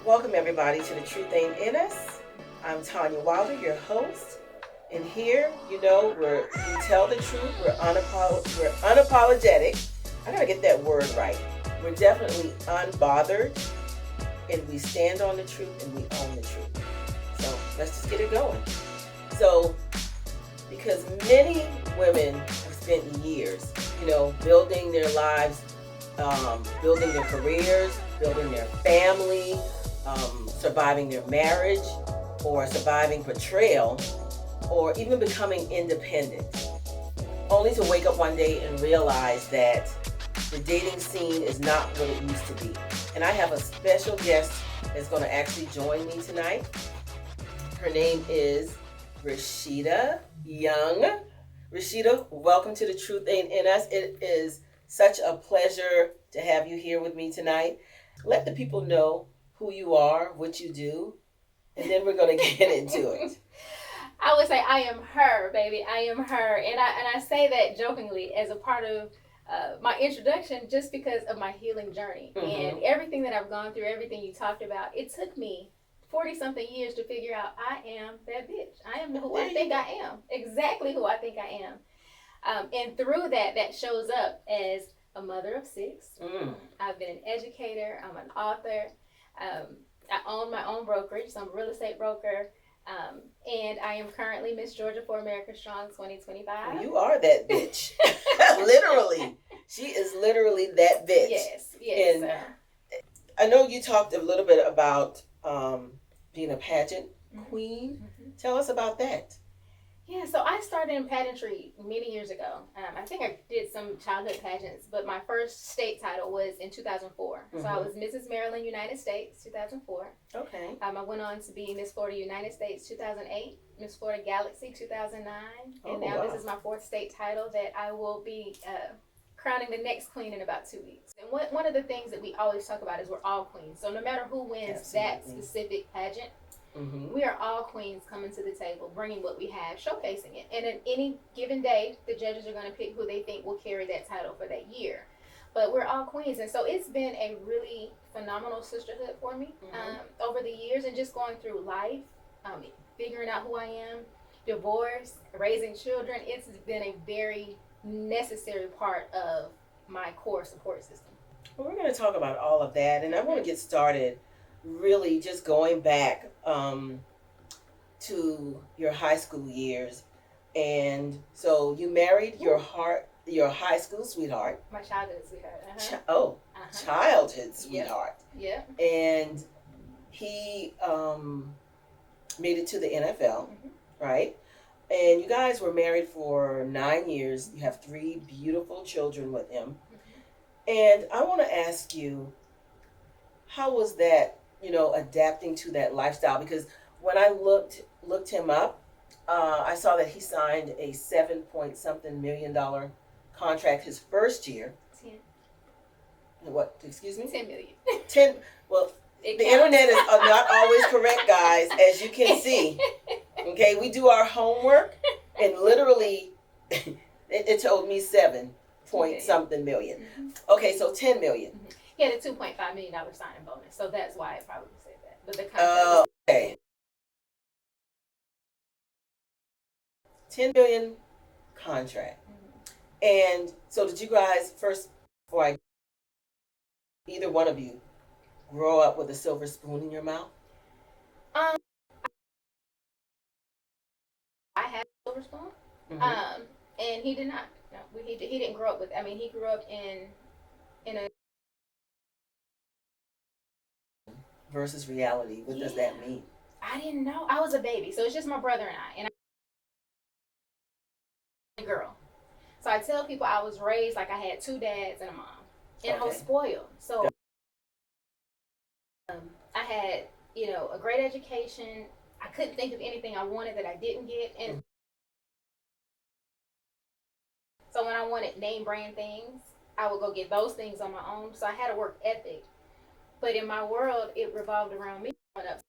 Welcome everybody to The Truth Ain't In Us. I'm Tonya Wilder, your host. And here, we tell the truth. We're unapologetic. I gotta get that word right. We're definitely unbothered. And we stand on the truth and we own the truth. So let's just get it going. So, because many women have spent years, building their lives, building their careers, building their family, surviving their marriage, or surviving betrayal, or even becoming independent, only to wake up one day and realize that the dating scene is not what it used to be. And I have a special guest that's going to actually join me tonight. Her name is Rashidah Young. Rashidah, welcome to The Truth Ain't In Us. It is such a pleasure to have you here with me tonight. Let the people know who you are, what you do, and then we're going to get into it. I would say I am her, baby. I am her. And I say that jokingly as a part of my introduction, just because of my healing journey. Mm-hmm. And everything that I've gone through, everything you talked about, it took me 40-something years to figure out I am that bitch. I am who I think I am. Exactly who I think I am. And through that shows up as a mother of 6. I've been an educator. I'm an author. I own my own brokerage, so I'm a real estate broker. And I am currently Miss Georgia for America Strong 2025. You are that bitch. Literally. She is literally that bitch. Yes. And I know you talked a little bit about being a pageant queen. Mm-hmm. Tell us about that. Yeah, so I started in pageantry many years ago. I think I did some childhood pageants, but my first state title was in 2004. Mm-hmm. So I was Mrs. Maryland, United States, 2004. Okay. I went on to be Miss Florida, United States, 2008, Miss Florida Galaxy, 2009, and now This is my 4th state title that I will be crowning the next queen in about 2 weeks. And one of the things that we always talk about is we're all queens. So no matter who wins that specific pageant, mm-hmm. we are all queens coming to the table, bringing what we have, showcasing it. And at any given day, the judges are going to pick who they think will carry that title for that year. But we're all queens. And so it's been a really phenomenal sisterhood for me over the years, and just going through life, figuring out who I am, divorce, raising children. It's been a very necessary part of my core support system. Well, we're going to talk about all of that. And I want to get started really just going back to your high school years. And so you married your high school sweetheart. My childhood sweetheart. Childhood sweetheart. Yeah. And he made it to the NFL, right? And you guys were married for 9 years. You have 3 beautiful children with him. And I want to ask you, how was that, adapting to that lifestyle? Because when I looked him up, I saw that he signed a $7-point-something million contract his first year. 10. What? Excuse me? 10 million. 10. Well, the internet is not always correct, guys, as you can see. Okay, we do our homework, and literally, it told me 7-point-something million. Mm-hmm. Okay, so 10 million. Mm-hmm. He had a $2.5 million signing bonus, so that's why it probably said that. But the contract okay. 10 million contract. Mm-hmm. And so did you guys, first, before either one of you, grow up with a silver spoon in your mouth? I had a silver spoon. Mm-hmm. And he did not. No, he didn't grow up with. He grew up in a versus reality. What does that mean? I didn't know. I was a baby, so it's just my brother and I a girl. So I tell people I was raised like I had 2 dads and a mom, and I was spoiled. So I had, a great education. I couldn't think of anything I wanted that I didn't get, and so when I wanted name brand things, I would go get those things on my own. So I had a work ethic, but in my world, it revolved around me growing up.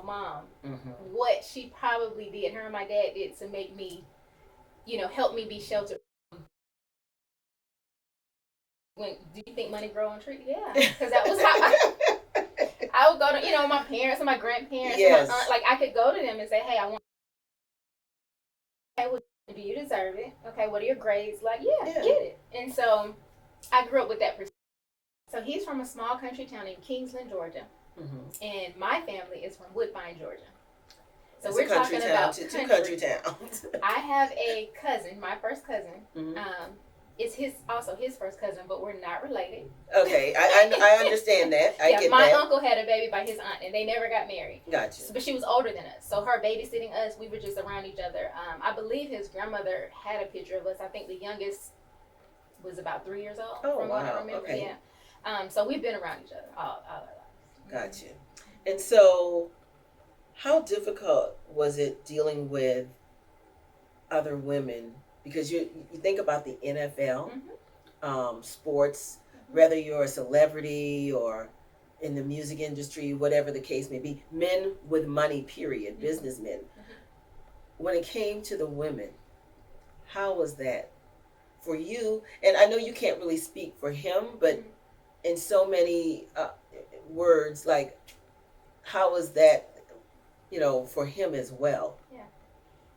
Mom, what she probably did, her and my dad did to make me, help me be sheltered do you think money grow on trees? Yeah, because that was how I would go to, my parents and my grandparents Yes. and my aunt. Like, I could go to them and say, hey, I want. Okay, well, do you deserve it? Okay, what are your grades? Like, yeah, get it. And so I grew up with that perspective. So he's from a small country town in Kingsland, Georgia, and my family is from Woodbine, Georgia. So we're talking about two country towns. I have a cousin, my first cousin. It's also his first cousin, but we're not related. Okay, I understand that. I get my that. uncle had a baby by his aunt, and they never got married. Gotcha. But she was older than us, so her babysitting us, we were just around each other. I believe his grandmother had a picture of us. I think the youngest was about 3 years old. Oh, from wow. What I remember. Okay. Yeah. So we've been around each other all our lives. Gotcha. And so, how difficult was it dealing with other women? Because you think about the NFL, sports, whether you're a celebrity or in the music industry, whatever the case may be, men with money, period, businessmen. When it came to the women, how was that for you? And I know you can't really speak for him, but in so many words, like, how was that, for him as well? Yeah.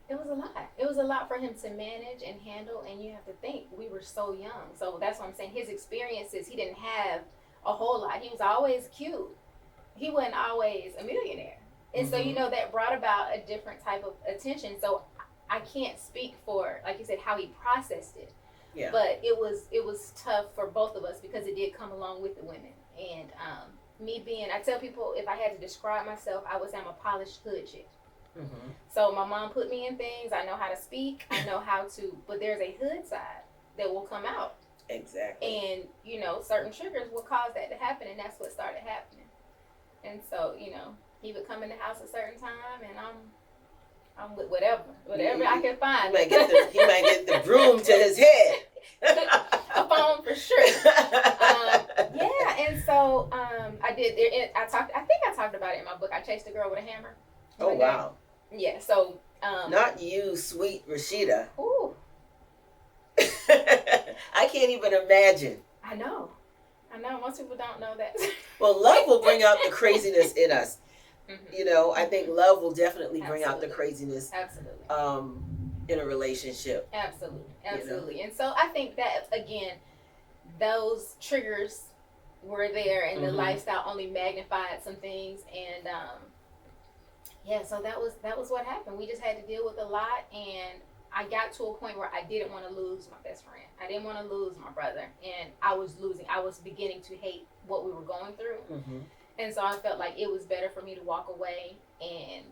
It was a lot. It was a lot for him to manage and handle, and you have to think, we were so young. So that's what I'm saying. His experiences, he didn't have a whole lot. He was always cute. He wasn't always a millionaire. And so, that brought about a different type of attention. So I can't speak for, like you said, how he processed it. Yeah. But it was tough for both of us because it did come along with the women. And I tell people, if I had to describe myself, I would say I'm a polished hood chick. So my mom put me in things. I know how to speak. I know how to, but there's a hood side that will come out. Exactly. And, certain triggers will cause that to happen, and that's what started happening. And so, he would come in the house a certain time, and I'm with whatever I can find. He might get the broom to his head. A phone for sure. And so I did. I think I talked about it in my book. I chased a girl with a hammer. Oh wow. Yeah. So. Not you, sweet Rashidah. Ooh. I can't even imagine. I know. Most people don't know that. Well, love will bring out the craziness in us. I think love will definitely bring out the craziness. Absolutely. In a relationship. Absolutely. And so I think that, again, those triggers were there, and the lifestyle only magnified some things. And so that was what happened. We just had to deal with a lot, and I got to a point where I didn't want to lose my best friend. I didn't want to lose my brother, and I was beginning to hate what we were going through. And so I felt like it was better for me to walk away and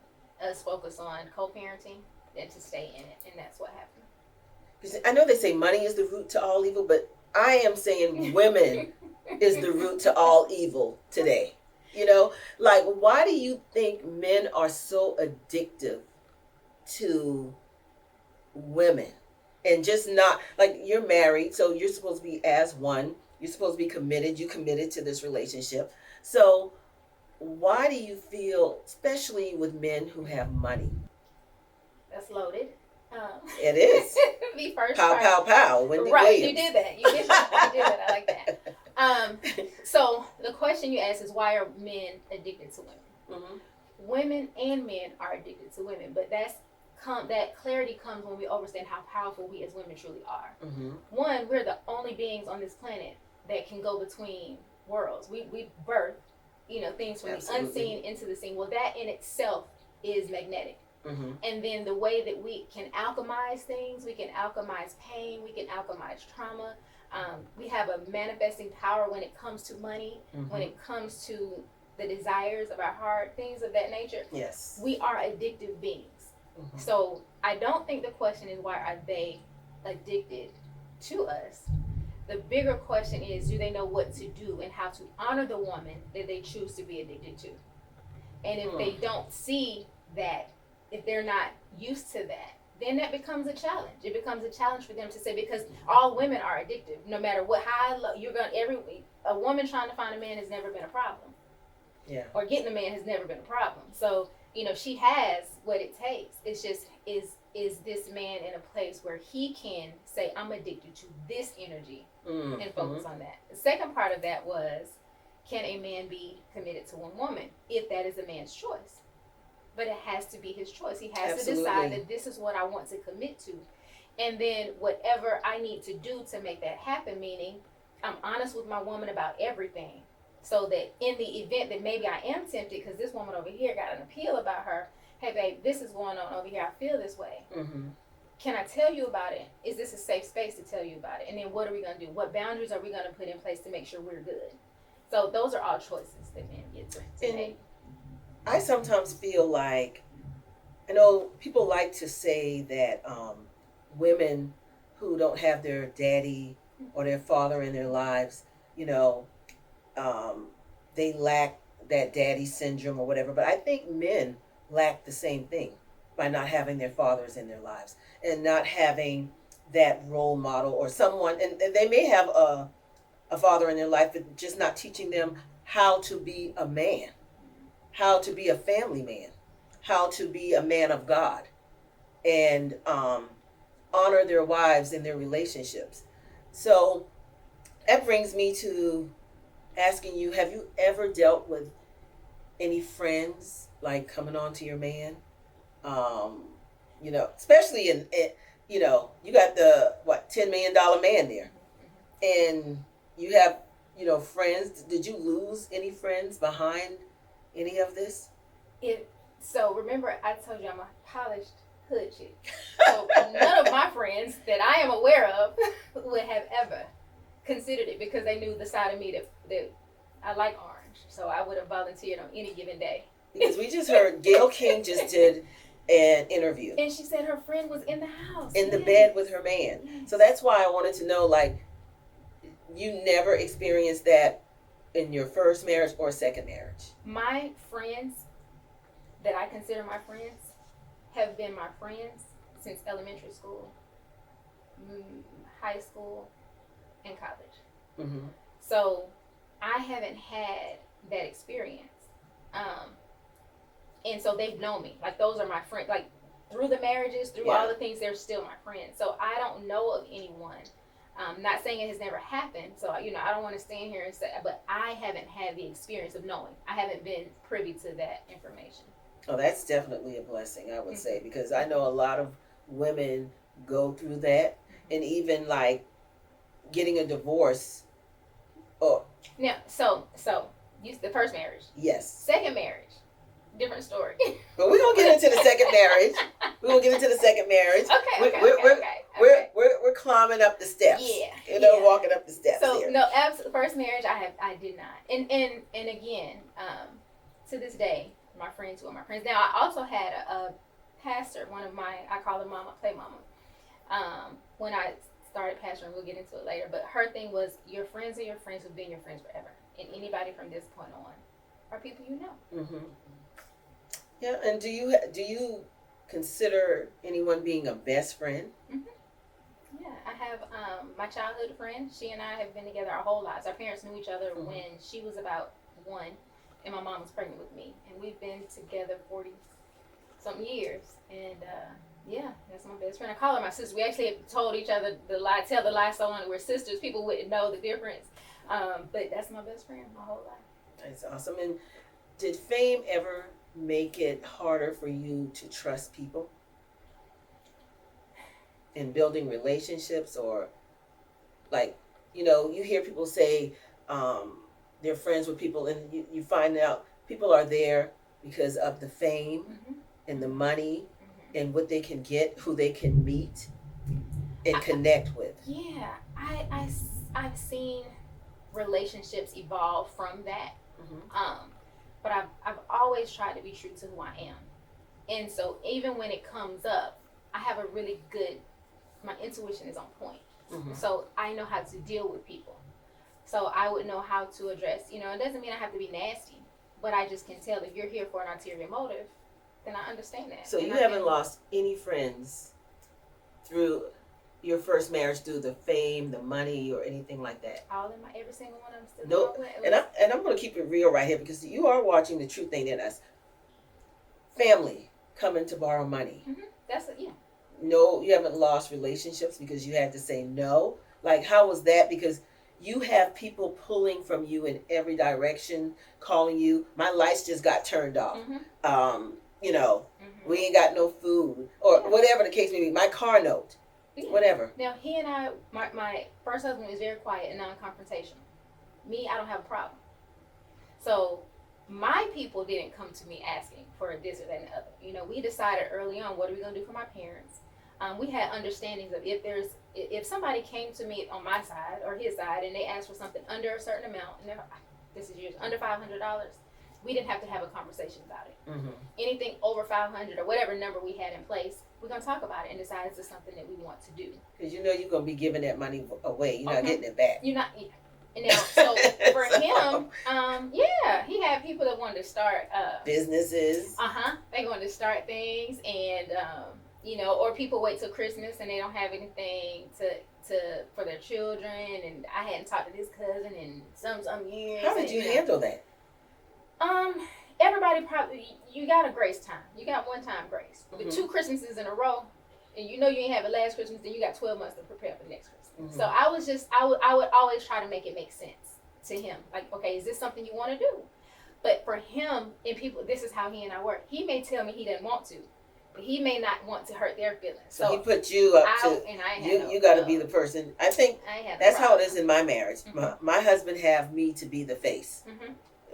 us focus on co-parenting than to stay in it, and that's what happened. Because I know they say money is the root to all evil, but I am saying women is the root to all evil today. Like, why do you think men are so addictive to women? And just not, like, you're married, so you're supposed to be as one. You're supposed to be committed. You committed to this relationship. So why do you feel, especially with men who have money? That's loaded. It is. Me first. Pow, pow, pow. Wendy right, Williams. You did that. I like that. So the question you asked is, why are men addicted to women? Women and men are addicted to women, but that clarity comes when we understand how powerful we as women truly are. One, we're the only beings on this planet that can go between worlds. We birth, things from the unseen into the seen. Well, that in itself is magnetic. And then the way that we can alchemize things, we can alchemize pain, we can alchemize trauma. We have a manifesting power when it comes to money, when it comes to the desires of our heart, things of that nature. Yes. We are addictive beings. So I don't think the question is, why are they addicted to us? The bigger question is, do they know what to do and how to honor the woman that they choose to be addicted to? And if they don't see that, if they're not used to that, then that becomes a challenge. It becomes a challenge for them to say, because all women are addictive. No matter what high, low, a woman trying to find a man has never been a problem. Yeah. Or getting a man has never been a problem. So, she has what it takes. It's just, is this man in a place where he can say, I'm addicted to this energy, and focus on that. The second part of that was, can a man be committed to one woman if that is a man's choice? But it has to be his choice. He has to decide that this is what I want to commit to. And then whatever I need to do to make that happen, meaning I'm honest with my woman about everything. So that in the event that maybe I am tempted, because this woman over here got an appeal about her, hey babe, this is going on over here, I feel this way. Can I tell you about it? Is this a safe space to tell you about it? And then what are we going to do? What boundaries are we going to put in place to make sure we're good? So those are all choices that men get to make. I sometimes feel like, I know people like to say that women who don't have their daddy or their father in their lives, they lack that daddy syndrome or whatever. But I think men lack the same thing by not having their fathers in their lives and not having that role model or someone. And they may have a father in their life, but just not teaching them how to be a man, how to be a family man, how to be a man of God, and honor their wives and their relationships. So that brings me to asking you, have you ever dealt with any friends like coming on to your man? Especially in you got the $10 million man there, and you have friends. Did you lose any friends behind any of this? So remember, I told you I'm a polished hood chick. So none of my friends that I am aware of would have ever considered it, because they knew the side of me that I like orange. So I would have volunteered on any given day. Because we just heard Gayle King just did an interview. And she said her friend was in the house. In the bed with her man. Yes. So that's why I wanted to know, you never experienced that in your first marriage or second marriage? My friends that I consider my friends have been my friends since elementary school, high school, and college. So I haven't had that experience. And so they've known me. Those are my friends. Through the marriages, through all the things, they're still my friends. So I don't know of anyone. Not saying it has never happened. So, I don't want to stand here and say, but I haven't had the experience of knowing. I haven't been privy to that information. Oh, that's definitely a blessing, I would say, because I know a lot of women go through that, and even getting a divorce. Oh. Now, so the first marriage. Yes. Second marriage. Different story. But we're gonna get into the second marriage. Okay. We're climbing up the steps. Yeah. Walking up the steps. So here. No, absolutely. First marriage, I did not. And again, to this day, my friends who are my friends. Now, I also had a pastor, one of my, I call her Mama, play Mama. When I started pastoring, we'll get into it later. But her thing was, your friends are your friends who've been your friends forever, and anybody from this point on are people you know. Yeah, and do you consider anyone being a best friend? Yeah, I have my childhood friend. She and I have been together our whole lives. Our parents knew each other when she was about 1, and my mom was pregnant with me, and we've been together 40-something years. And that's my best friend. I call her my sister. We actually have told each other tell the lie so long that we're sisters. People wouldn't know the difference. But that's my best friend my whole life. That's awesome. And did fame ever make it harder for you to trust people in building relationships? Or you hear people say they're friends with people, and you find out people are there because of the fame and the money and what they can get, who they can meet and connect with. Yeah, I've seen relationships evolve from that. But I've always tried to be true to who I am. And so even when it comes up, I have a really good, my intuition is on point. So I know how to deal with people. So I would know how to address, it doesn't mean I have to be nasty, but I just can tell if you're here for an ulterior motive, then I understand that. So you haven't lost any friends through your first marriage through the fame, the money, or anything like that? Every single one I'm still nope. And I'm going to keep it real right here, because you are watching the truth ain't in us. Family coming to borrow money. That's it, yeah. No, you haven't lost relationships because you had to say no, Like, how was that? Because you have people pulling from you in every direction, calling you. My lights just got turned off. You know, we ain't got no food, or whatever the case may be. My car note, whatever. Now, he and I, my first husband was very quiet and non-confrontational. Me, I don't have a problem. So my people didn't come to me asking for this or that and the other. You know, we decided early on, what are we going to do for my parents? We had understandings of if somebody came to me on my side or his side and they asked for something under a certain amount, and this is yours, under $500, we didn't have to have a conversation about it. Anything over 500 or whatever number we had in place, we're going to talk about it and decide is this something that we want to do. Because you know you're going to be giving that money away. You're not getting it back. You're not. Yeah. And now, so for him, he had people that wanted to start businesses. They wanted to start things, and you know, or people wait till Christmas and they don't have anything to for their children. And I hadn't talked to this cousin in some years. How did you handle that? Everybody probably, you got a grace time. You got one time grace. With 2 Christmases in a row, and you know you ain't have it last Christmas, then you got 12 months to prepare for next Christmas. So I would always try to make it make sense to him. Like, okay, is this something you want to do? But for him and people, this is how he and I work. He may tell me he doesn't want to, but he may not want to hurt their feelings. So he put you up to, you got to be the person. I think that's how it is in my marriage. My husband have me to be the face.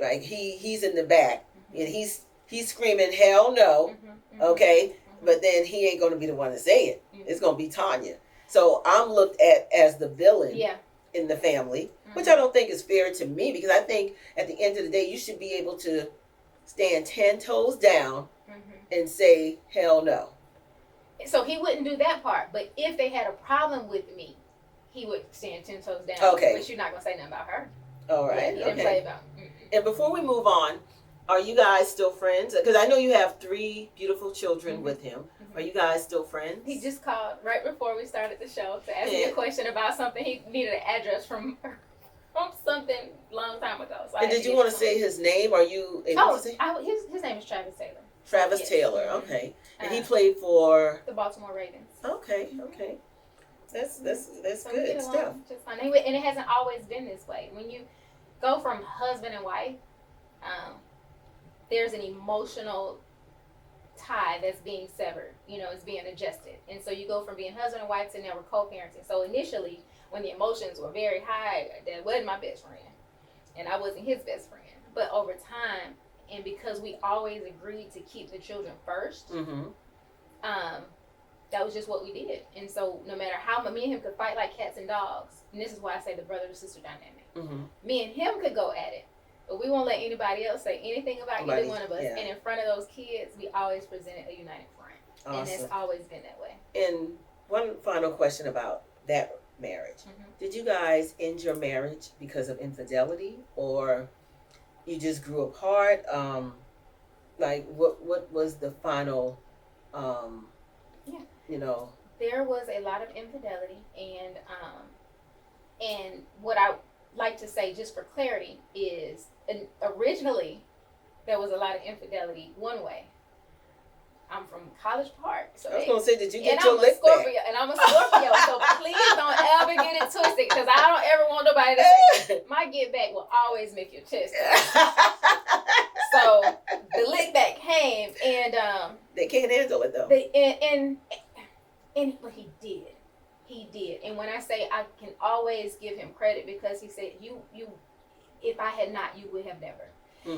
Like he's in the back and he's screaming, hell no. Okay. But then he ain't going to be the one to say it. It's going to be Tonya. So I'm looked at as the villain in the family, which I don't think is fair to me, because I think at the end of the day, you should be able to stand 10 toes down and say, hell no. So he wouldn't do that part. But if they had a problem with me, he would stand 10 toes down. Okay. But you're not going to say nothing about her. All right. He didn't play about And before we move on, are you guys still friends? Because I know you have 3 beautiful children with him. Are you guys still friends? He just called right before we started the show to ask me a question about something. He needed an address from something long time ago. So and did you want to say his name? Are you able to say? His name is Travis Taylor. Travis Taylor, okay. And he played for the Baltimore Ravens. Okay. That's so good stuff. Just fine. And it hasn't always been this way. When you go from husband and wife, there's an emotional tie that's being severed, you know, it's being adjusted. And so you go from being husband and wife to now we're co-parenting. So initially, when the emotions were very high, that wasn't my best friend. And I wasn't his best friend. But over time, and because we always agreed to keep the children first, that was just what we did. And so no matter how me and him could fight like cats and dogs, and this is why I say the brother to sister dynamic. Me and him could go at it. But we won't let anybody else say anything about either one of us. And in front of those kids, we always presented a united front. Awesome. And it's always been that way. And one final question about that marriage. Did you guys end your marriage because of infidelity, or you just grew apart? Like, what was the final, you know? There was a lot of infidelity, and what I like to say, just for clarity, is originally there was a lot of infidelity one way. I'm from College Park, so I was gonna say, did you get your lick back? And I'm a Scorpio, so please don't ever get it twisted, because I don't ever want nobody to say my get back will always make your chest hurt. So the lick back came, and they can't handle it though. But he did, and when I say I can always give him credit, because he said you if I had not, you would have never.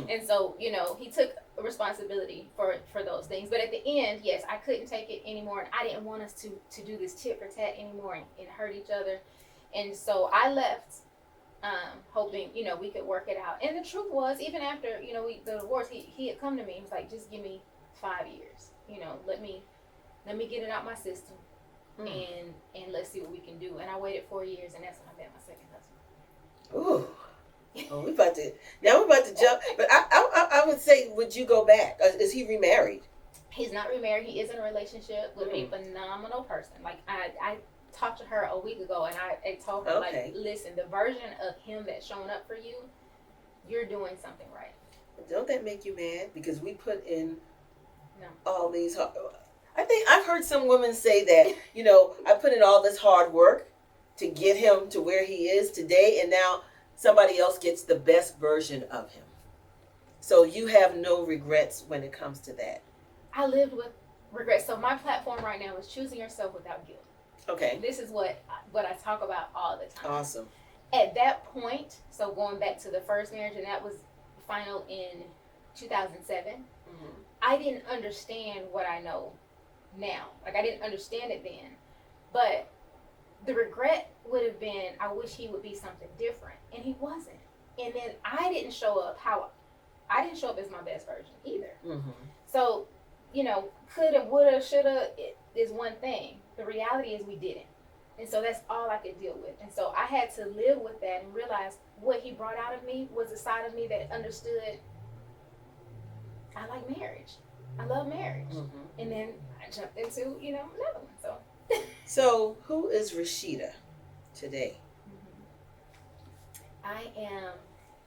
And so, you know, he took responsibility for those things. But at the end, yes, I couldn't take it anymore. And I didn't want us to do this tit for tat anymore and hurt each other. And so I left, hoping, you know, we could work it out. And the truth was, even after, you know, the divorce, he had come to me. He was like, just give me 5 years. You know, let me get it out my system. And let's see what we can do. And I waited 4 years, and that's when I met my second husband. Ooh. Oh, we're about to jump. But I would say, would you go back? Is he remarried? He's not remarried. He is in a relationship with a phenomenal person. Like, I talked to her a week ago, and I told her, like, listen, the version of him that's showing up for you, you're doing something right. Don't that make you mad? Because we put in all these I think I've heard some women say that, you know, I put in all this hard work to get him to where he is today, and now somebody else gets the best version of him. So you have no regrets when it comes to that. I lived with regrets. So my platform right now is choosing yourself without guilt. Okay. This is what I talk about all the time. Awesome. At that point, so going back to the first marriage, and that was final in 2007, I didn't understand what I know now. Like, I didn't understand it then. But the regret would have been, I wish he would be something different. And he wasn't. And then I didn't show up as my best version either. So, you know, coulda, woulda, shoulda is one thing. The reality is we didn't. And so that's all I could deal with. And so I had to live with that and realize what he brought out of me was a side of me that understood I like marriage. I love marriage. And then I jumped into, you know, another one. So who is Rashidah today? I am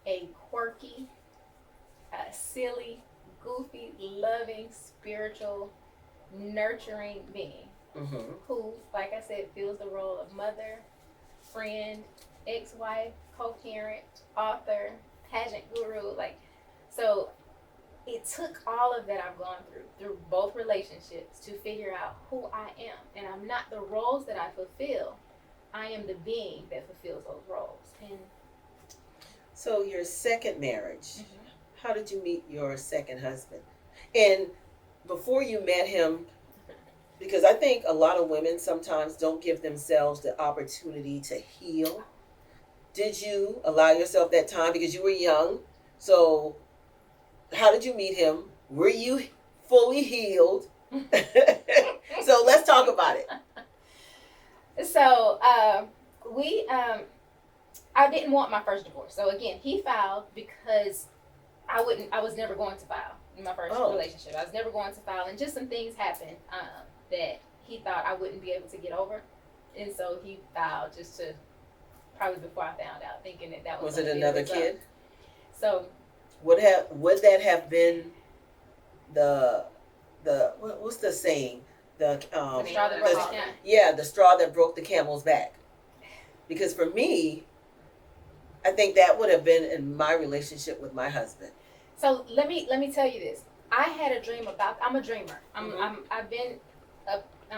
a quirky, silly, goofy, loving, spiritual, nurturing being who, like I said, fills the role of mother, friend, ex-wife, co-parent, author, pageant guru. Like, so it took all of that I've gone through both relationships to figure out who I am. And I'm not the roles that I fulfill. I am the being that fulfills those roles. And so your second marriage, how did you meet your second husband? And before you met him, because I think a lot of women sometimes don't give themselves the opportunity to heal. Did you allow yourself that time because you were young? So how did you meet him? Were you fully healed? So let's talk about it. So I didn't want my first divorce. So again, he filed because I was never going to file in my first relationship. I was never going to file, and just some things happened that he thought I wouldn't be able to get over, and so he filed just to, probably before I found out, thinking that was it another kid? So would that have been the what's the saying? The straw that broke the camel's the straw that broke the camel's back. Because for me, I think that would have been in my relationship with my husband. So let me tell you this. I had a dream about. I'm a dreamer. I'm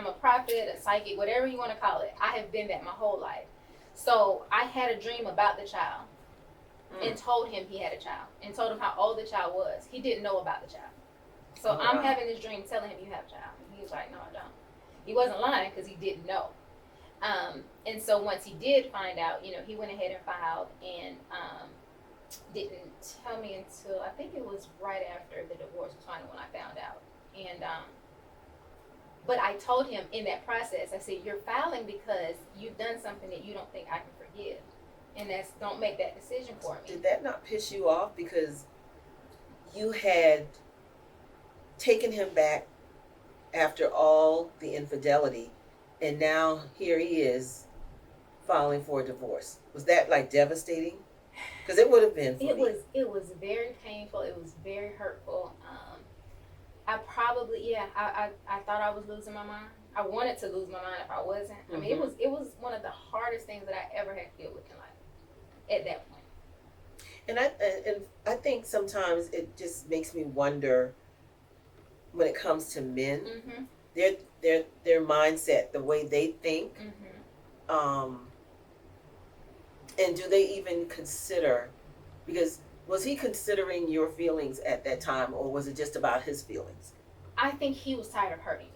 a prophet, a psychic, whatever you want to call it. I have been that my whole life. So I had a dream about the child, and told him he had a child, and told him how old the child was. He didn't know about the child. So I'm having this dream telling him you have a child. And he was like, no, I don't. He wasn't lying because he didn't know. And so once he did find out, you know, he went ahead and filed and didn't tell me until, I think it was right after the divorce was final when I found out. And but I told him in that process, I said, you're filing because you've done something that you don't think I can forgive. And don't make that decision for me. Did that not piss you off because you had taken him back after all the infidelity, and now here he is filing for a divorce? Was that like devastating? Because it would have been for me. It was very painful. It was very hurtful. I probably, I thought I was losing my mind. I wanted to lose my mind if I wasn't. I mean, it was one of the hardest things that I ever had to deal with in life at that point. And I think sometimes it just makes me wonder when it comes to men, their mindset, the way they think, and do they even consider? Because was he considering your feelings at that time, or was it just about his feelings? I think he was tired of hurting me.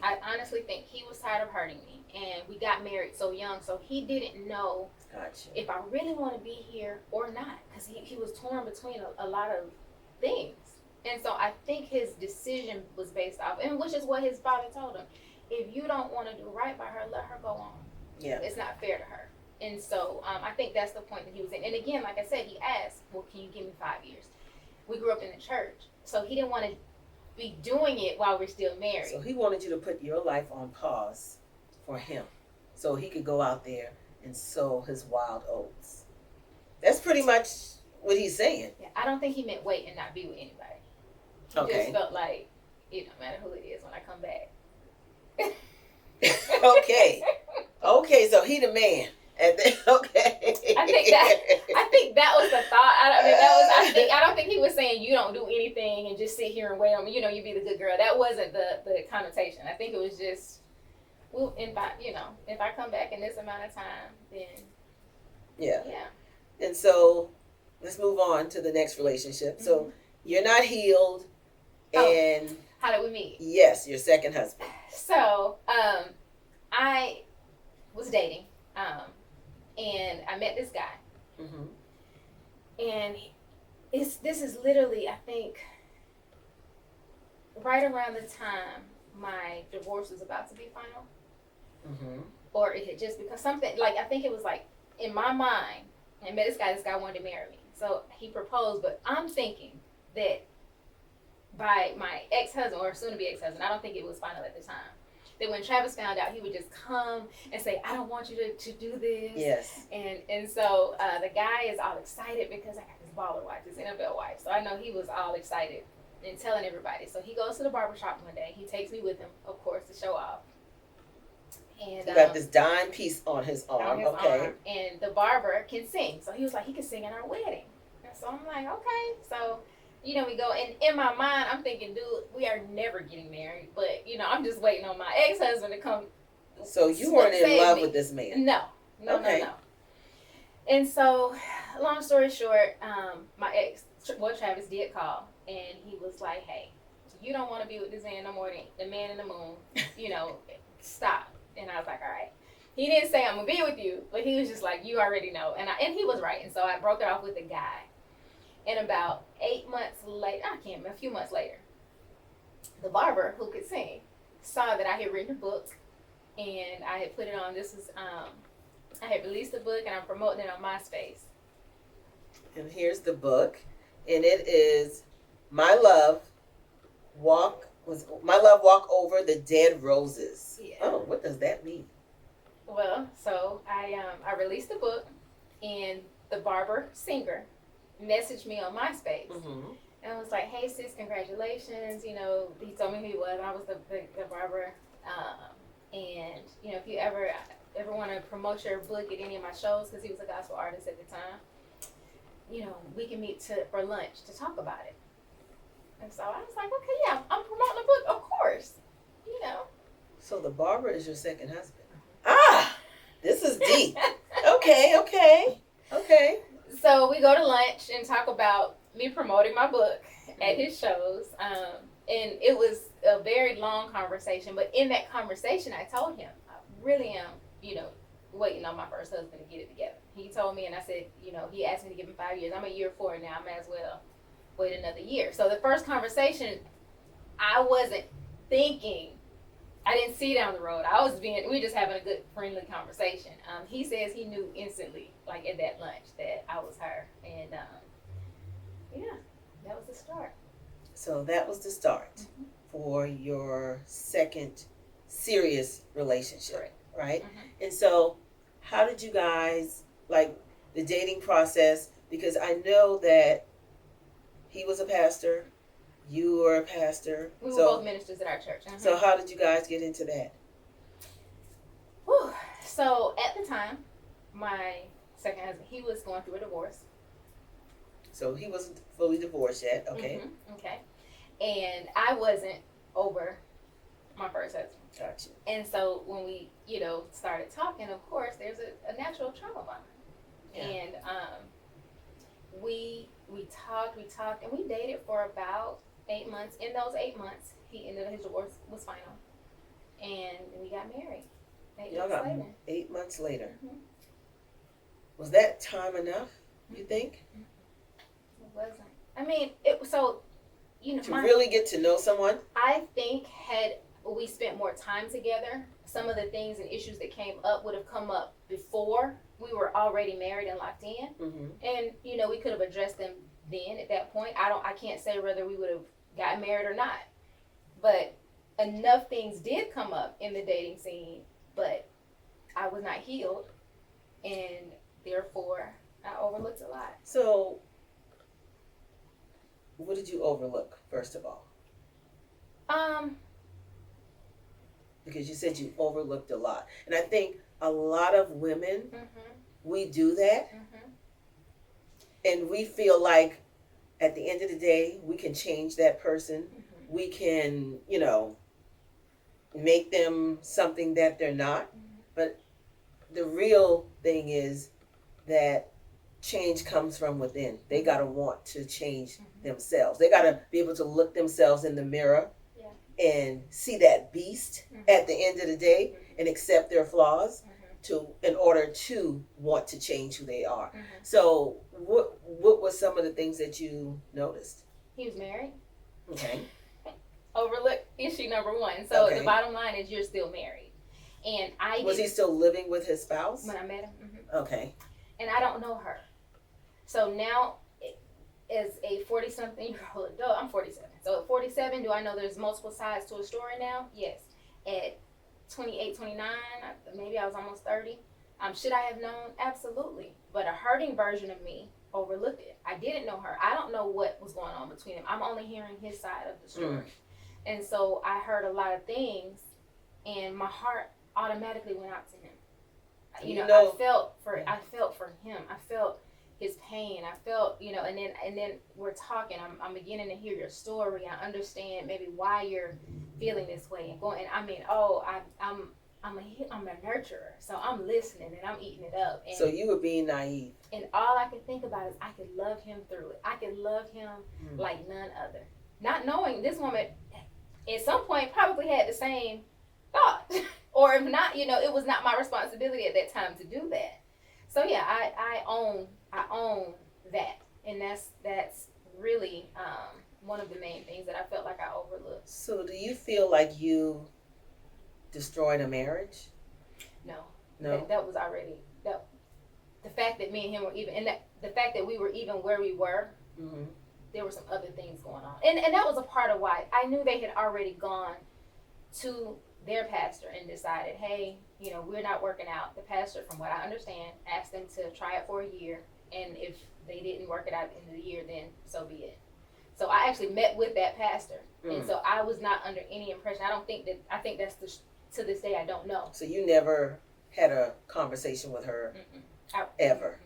I honestly think he was tired of hurting me, and we got married so young, so he didn't know if I really want to be here or not, because he was torn between a lot of things. And so I think his decision was based off, and which is what his father told him: if you don't want to do right by her, let her go on. Yeah, it's not fair to her. And so I think that's the point that he was in. And again, like I said, he asked, well, can you give me 5 years? We grew up in the church, so he didn't want to be doing it while we're still married. So he wanted you to put your life on pause for him, so he could go out there and sow his wild oats. That's pretty much what he's saying. Yeah, I don't think he meant wait and not be with anybody. He just felt like, no matter who it is, when I come back. Okay. Okay, so he the man. And then, okay. I think that was the thought. I don't think he was saying you don't do anything and just sit here and wait on me. You know, you be the good girl. That wasn't the connotation. I think it was just, well, if I come back in this amount of time, then yeah. Yeah. And so let's move on to the next relationship. So you're not healed, and how did we meet? Yes, your second husband. So, I was dating, and I met this guy, and this is literally, I think, right around the time my divorce was about to be final, or it had just become something, like, I think it was like, in my mind, I met this guy wanted to marry me, so he proposed, but I'm thinking that by my ex-husband, or soon-to-be ex-husband, I don't think it was final at the time, that when Travis found out, he would just come and say, I don't want you to do this. Yes. And so the guy is all excited because I got this baller wife, this NFL wife. So I know he was all excited and telling everybody. So he goes to the barbershop one day. He takes me with him, of course, to show off. And he got this dime piece on his arm. Arm, and the barber can sing. So he was like, he can sing at our wedding. And so I'm like, okay. So we go, and in my mind, I'm thinking, dude, we are never getting married. But, I'm just waiting on my ex-husband to come. So you weren't in love with this man? No. And so, long story short, my ex, Travis, did call. And he was like, hey, you don't want to be with this man no more than the man in the moon. Stop. And I was like, all right. He didn't say, I'm going to be with you. But he was just like, you already know. And he was right. And so I broke it off with the guy. And about 8 months later, a few months later, the barber who could sing saw that I had written a book, and I had put it on. I had released the book, and I'm promoting it on MySpace. And here's the book, and it is My Love Walk Over the Dead Roses. Yeah. Oh, what does that mean? Well, so I released the book, and the barber singer messaged me on MySpace, and I was like, hey sis, congratulations, he told me who he was. I was the barber, and if you ever want to promote your book at any of my shows, because he was a gospel artist at the time, we can meet for lunch to talk about it. And so I was like, okay, yeah, I'm promoting the book, of course, So the barber is your second husband. This is deep. Okay. So we go to lunch and talk about me promoting my book at his shows. And it was a very long conversation. But in that conversation, I told him, I really am, waiting on my first husband to get it together. He told me, and I said, he asked me to give him 5 years. I'm at year 4 now. I might as well wait another year. So the first conversation, I wasn't thinking, I didn't see down the road. We were just having a good, friendly conversation. He says he knew instantly, like at that lunch, that I was her. And that was the start. So that was the start for your second serious relationship, right? And so how did you guys, like the dating process? Because I know that he was a pastor. You were a pastor. We were both ministers at our church. So how did you guys get into that? Whew. So at the time, my second husband, he was going through a divorce. So he wasn't fully divorced yet. Okay. Okay. And I wasn't over my first husband. Gotcha. And so when we, started talking, of course, there's a natural trauma bond. Yeah. And we talked, and we dated for about 8 months. In those 8 months, his divorce was final, and we got married. 8 months later. Was that time enough, you think? It wasn't. I mean, to really get to know someone? I think had we spent more time together, some of the things and issues that came up would have come up before we were already married and locked in. And, we could have addressed them then at that point. I can't say whether we would have gotten married or not. But enough things did come up in the dating scene, but I was not healed, and therefore I overlooked a lot. So what did you overlook, first of all? because you said you overlooked a lot. And I think a lot of women, Mm-hmm. we do that. Mm-hmm. And we feel like at the end of the day, we can change that person. Mm-hmm. We can, make them something that they're not. Mm-hmm. But the real thing is that change comes from within. They got to want to change Mm-hmm. themselves. They got to be able to look themselves in the mirror, yeah, and see that beast mm-hmm. at the end of the day, Mm-hmm. and accept their flaws Mm-hmm. in order to want to change who they are. Mm-hmm. So what was some of the things that you noticed? He was married. Okay. Overlooked issue number one. So Okay. the bottom line is you're still married. And Was he still living with his spouse? When I met him. Mm-hmm. Okay. And I don't know her. So now, as a 40-something-year-old adult, I'm 47. So at 47, do I know there's multiple sides to a story now? Yes. At 28, 29, maybe I was almost 30. Should I have known? Absolutely. But a hurting version of me overlooked it. I didn't know her. I don't know what was going on between them. I'm only hearing his side of the story. And so I heard a lot of things, and my heart automatically went out to him. I felt for him. I felt his pain. I felt, and then we're talking. I'm beginning to hear your story. I understand maybe why you're feeling this way and going. And I mean, I'm a nurturer, so I'm listening and I'm eating it up. And so you were being naive. And all I could think about is I could love him through it. I could love him like none other. Not knowing this woman at some point probably had the same thought. Or if not, it was not my responsibility at that time to do that. So yeah, I own that. And that's really one of the main things that I felt like I overlooked. So do you feel like you destroyed a marriage? No. No. That was already the fact that me and him were even, and the fact that we were even where we were, mm-hmm. there were some other things going on. And that was a part of why I knew they had already gone to their pastor and decided, hey, we're not working out. The pastor, from what I understand, asked them to try it for a year. And if they didn't work it out at the end of the year, then so be it. So I actually met with that pastor. And so I was not under any impression. I think that's to this day, I don't know. So you never had a conversation with her ever?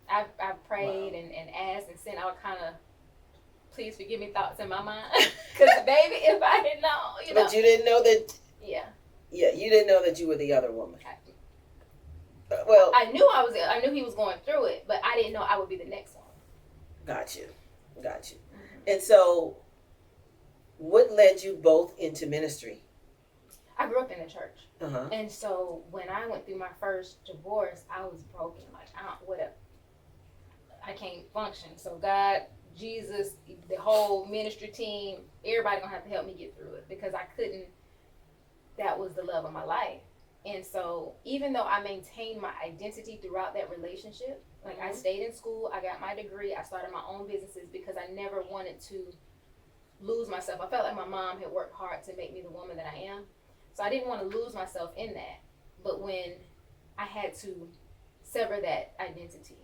I've prayed and asked and sent all kind of please forgive me thoughts in my mind. Because baby, if I had known, But you didn't know that. Yeah. Yeah, you didn't know that you were the other woman. I knew he was going through it, but I didn't know I would be the next one. Got you. Mm-hmm. And so, what led you both into ministry? I grew up in the church. Uh-huh. And so when I went through my first divorce, I was broken. Like, I can't function. So God, Jesus, the whole ministry team, everybody gonna have to help me get through it because I couldn't. That was the love of my life. And so even though I maintained my identity throughout that relationship, like I stayed in school, I got my degree, I started my own businesses because I never wanted to lose myself. I felt like my mom had worked hard to make me the woman that I am. So I didn't want to lose myself in that. But when I had to sever that identity,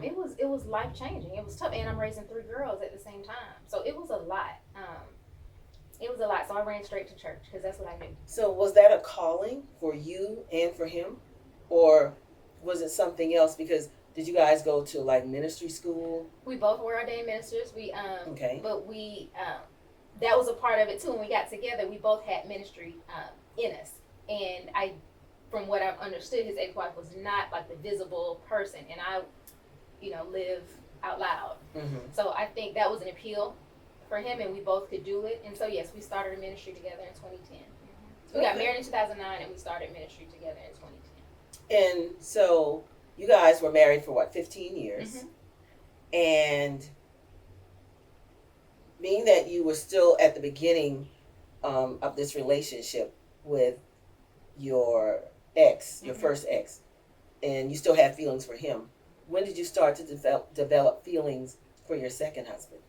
it was life changing. It was tough. And I'm raising 3 girls at the same time. So it was a lot. So I ran straight to church because that's what I knew. So was that a calling for you and for him? Or was it something else? Because did you guys go to like ministry school? We both were ordained ministers. Okay. But we that was a part of it too. When we got together, we both had ministry in us. And from what I've understood, his ex-wife was not like the visible person, and I, live out loud. Mm-hmm. So I think that was an appeal for him, and we both could do it. And so yes, we started a ministry together in 2010. Mm-hmm. We got married in 2009, and we started ministry together in 2010. And so you guys were married for 15 years, mm-hmm. and being that you were still at the beginning of this relationship with your ex, your mm-hmm. first ex, and you still had feelings for him, when did you start to develop feelings for your second husband?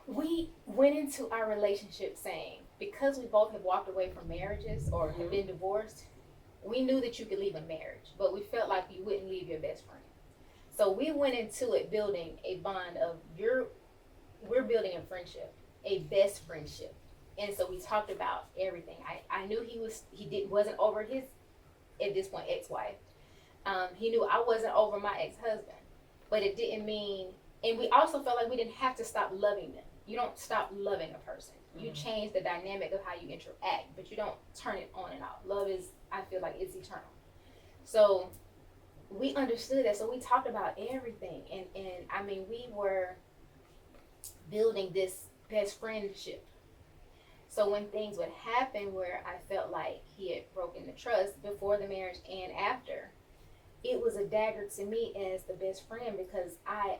We went into our relationship saying, because we both have walked away from marriages or mm-hmm. have been divorced, we knew that you could leave a marriage, but we felt like you wouldn't leave your best friend. So we went into it building a bond of we're building a friendship, a best friendship. And so we talked about everything. I knew wasn't over his, at this point, ex-wife. He knew I wasn't over my ex-husband. But it didn't mean, and we also felt like we didn't have to stop loving them. You don't stop loving a person. You change the dynamic of how you interact, but you don't turn it on and off. Love is, I feel like, it's eternal. So we understood that. So we talked about everything. And I mean, we were building this best friendship. So when things would happen where I felt like he had broken the trust before the marriage and after, it was a dagger to me as the best friend, because I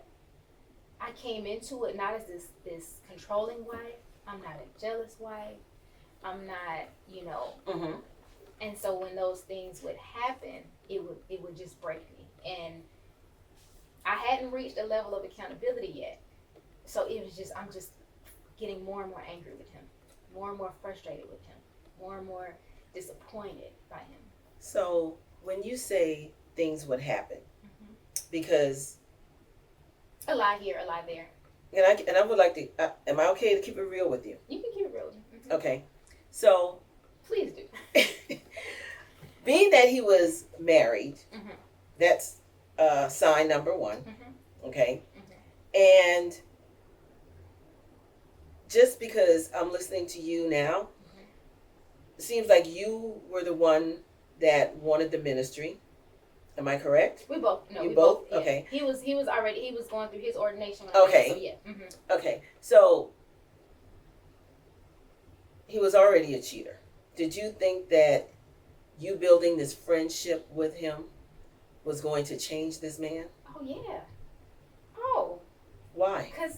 came into it not as this controlling wife. I'm not a jealous wife. I'm not, And so when those things would happen, it would just break me. And I hadn't reached a level of accountability yet. So it was just, I'm just getting more and more angry with him, more and more frustrated with him, more and more disappointed by him. So when you say things would happen, because a lie here, a lie there. And I would like to, am I okay to keep it real with you? You can keep it real with me. Okay. So. Please do. Being that he was married, that's sign number one. Okay. And just because I'm listening to you now, it seems like you were the one that wanted the ministry. Am I correct? We both. No, you we both? Yeah. Okay. He was going through his ordination. Okay. So yeah. Okay. So he was already a cheater. Did you think that you building this friendship with him was going to change this man? Oh yeah. Oh. Why? Because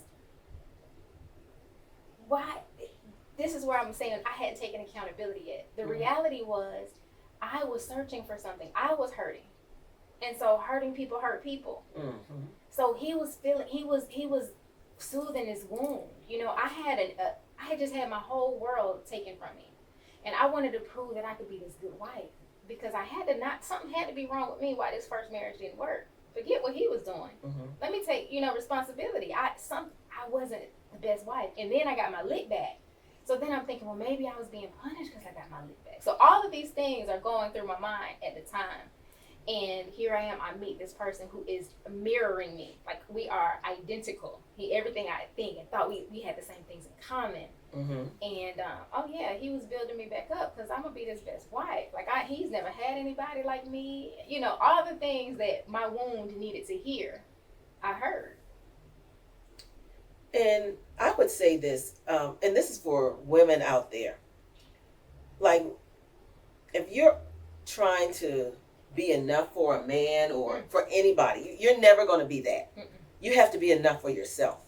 why? This is where I'm saying I hadn't taken accountability yet. The reality was, I was searching for something. I was hurting. And so hurting people hurt people. So he was soothing his wound. I had just had my whole world taken from me. And I wanted to prove that I could be this good wife. Because something had to be wrong with me why this first marriage didn't work. Forget what he was doing. Let me take, responsibility. I wasn't the best wife. And then I got my lick back. So then I'm thinking, well, maybe I was being punished because I got my lick back. So all of these things are going through my mind at the time. And here I am, I meet this person who is mirroring me. Like, we are identical. Everything I think and thought we had the same things in common. And, he was building me back up because I'm going to be this best wife. Like, he's never had anybody like me. All the things that my wound needed to hear, I heard. And I would say this, and this is for women out there. Like, if you're trying to be enough for a man or for anybody, you're never going to be that. You have to be enough for yourself.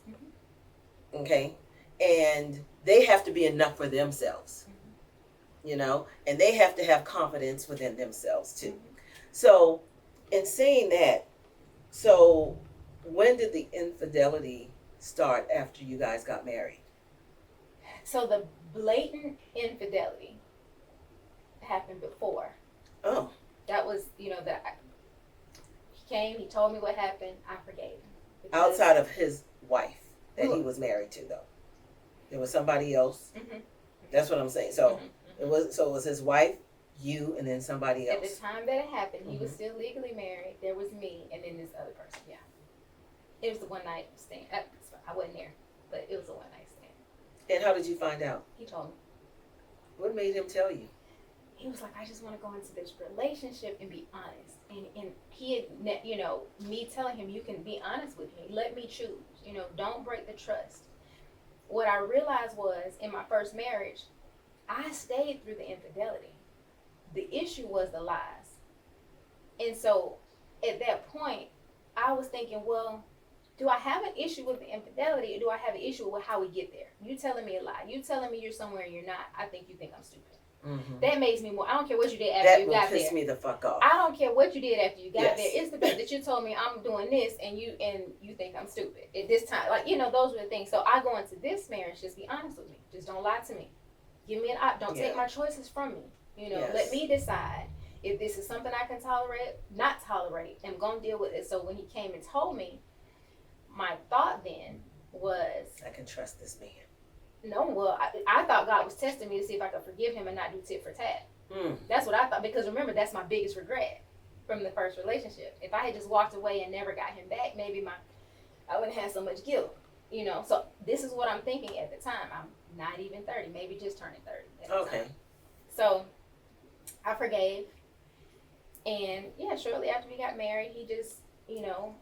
Okay? And they have to be enough for themselves. And they have to have confidence within themselves too. So, in saying that, so when did the infidelity start after you guys got married? So the blatant infidelity happened before. Oh. That was, that he came, he told me what happened, I forgave him. Outside of his wife that he was married to, though. There was somebody else. That's what I'm saying. So it was his wife, you, and then somebody else. At the time that it happened, he was still legally married. There was me, and then this other person. Yeah, it was the one night stand. I wasn't there, but it was a one night stand. And how did you find out? He told me. What made him tell you? He was like, I just want to go into this relationship and be honest. And he had, me telling him, you can be honest with me. Let me choose. Don't break the trust. What I realized was, in my first marriage, I stayed through the infidelity. The issue was the lies. And so, at that point, I was thinking, well, do I have an issue with the infidelity, or do I have an issue with how we get there? You telling me a lie. You telling me you're somewhere and you're not. I think you think I'm stupid. That makes me more. I don't care what you did after you got there. That piss me the fuck off. I don't care what you did after you got there. It's the fact that you told me I'm doing this and you think I'm stupid at this time. Like, those were the things. So I go into this marriage, just be honest with me. Just don't lie to me. Give me don't take my choices from me. Let me decide if this is something I can tolerate, not tolerate, and I'm gonna deal with it. So when he came and told me, my thought then was, I can trust this man. No, well, I thought God was testing me to see if I could forgive him and not do tit for tat. That's what I thought, because remember, that's my biggest regret from the first relationship. If I had just walked away and never got him back, maybe I wouldn't have so much guilt, you know. So this is what I'm thinking at the time. I'm not even 30, maybe just turning 30 at the time. So I forgave, and yeah, shortly after we got married, he just, you know,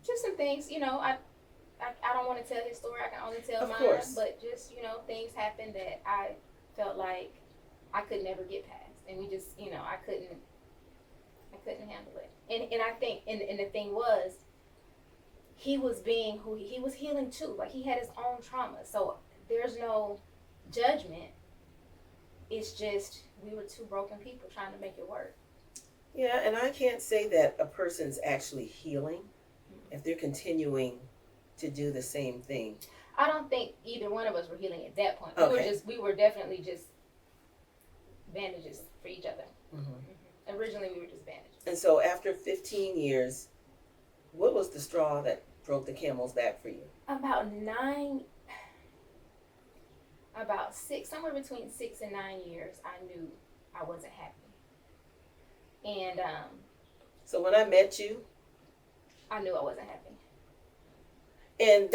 just some things, you know, I don't want to tell his story. I can only tell mine. Course. But just, you know, things happened that I felt like I could never get past, and we just, you know, I couldn't handle it. And I think, and the thing was, he was being who he was healing too. Like, he had his own trauma, so there's no judgment. It's just we were two broken people trying to make it work. Yeah, and I can't say that a person's actually healing if they're continuing to do the same thing. I don't think either one of us were healing at that point. Okay. We were definitely just bandages for each other. Originally, we were just bandages. And so after 15 years, what was the straw that broke the camel's back for you? About 6, somewhere between 6 and 9 years, I knew I wasn't happy. And so when I met you, I knew I wasn't happy. And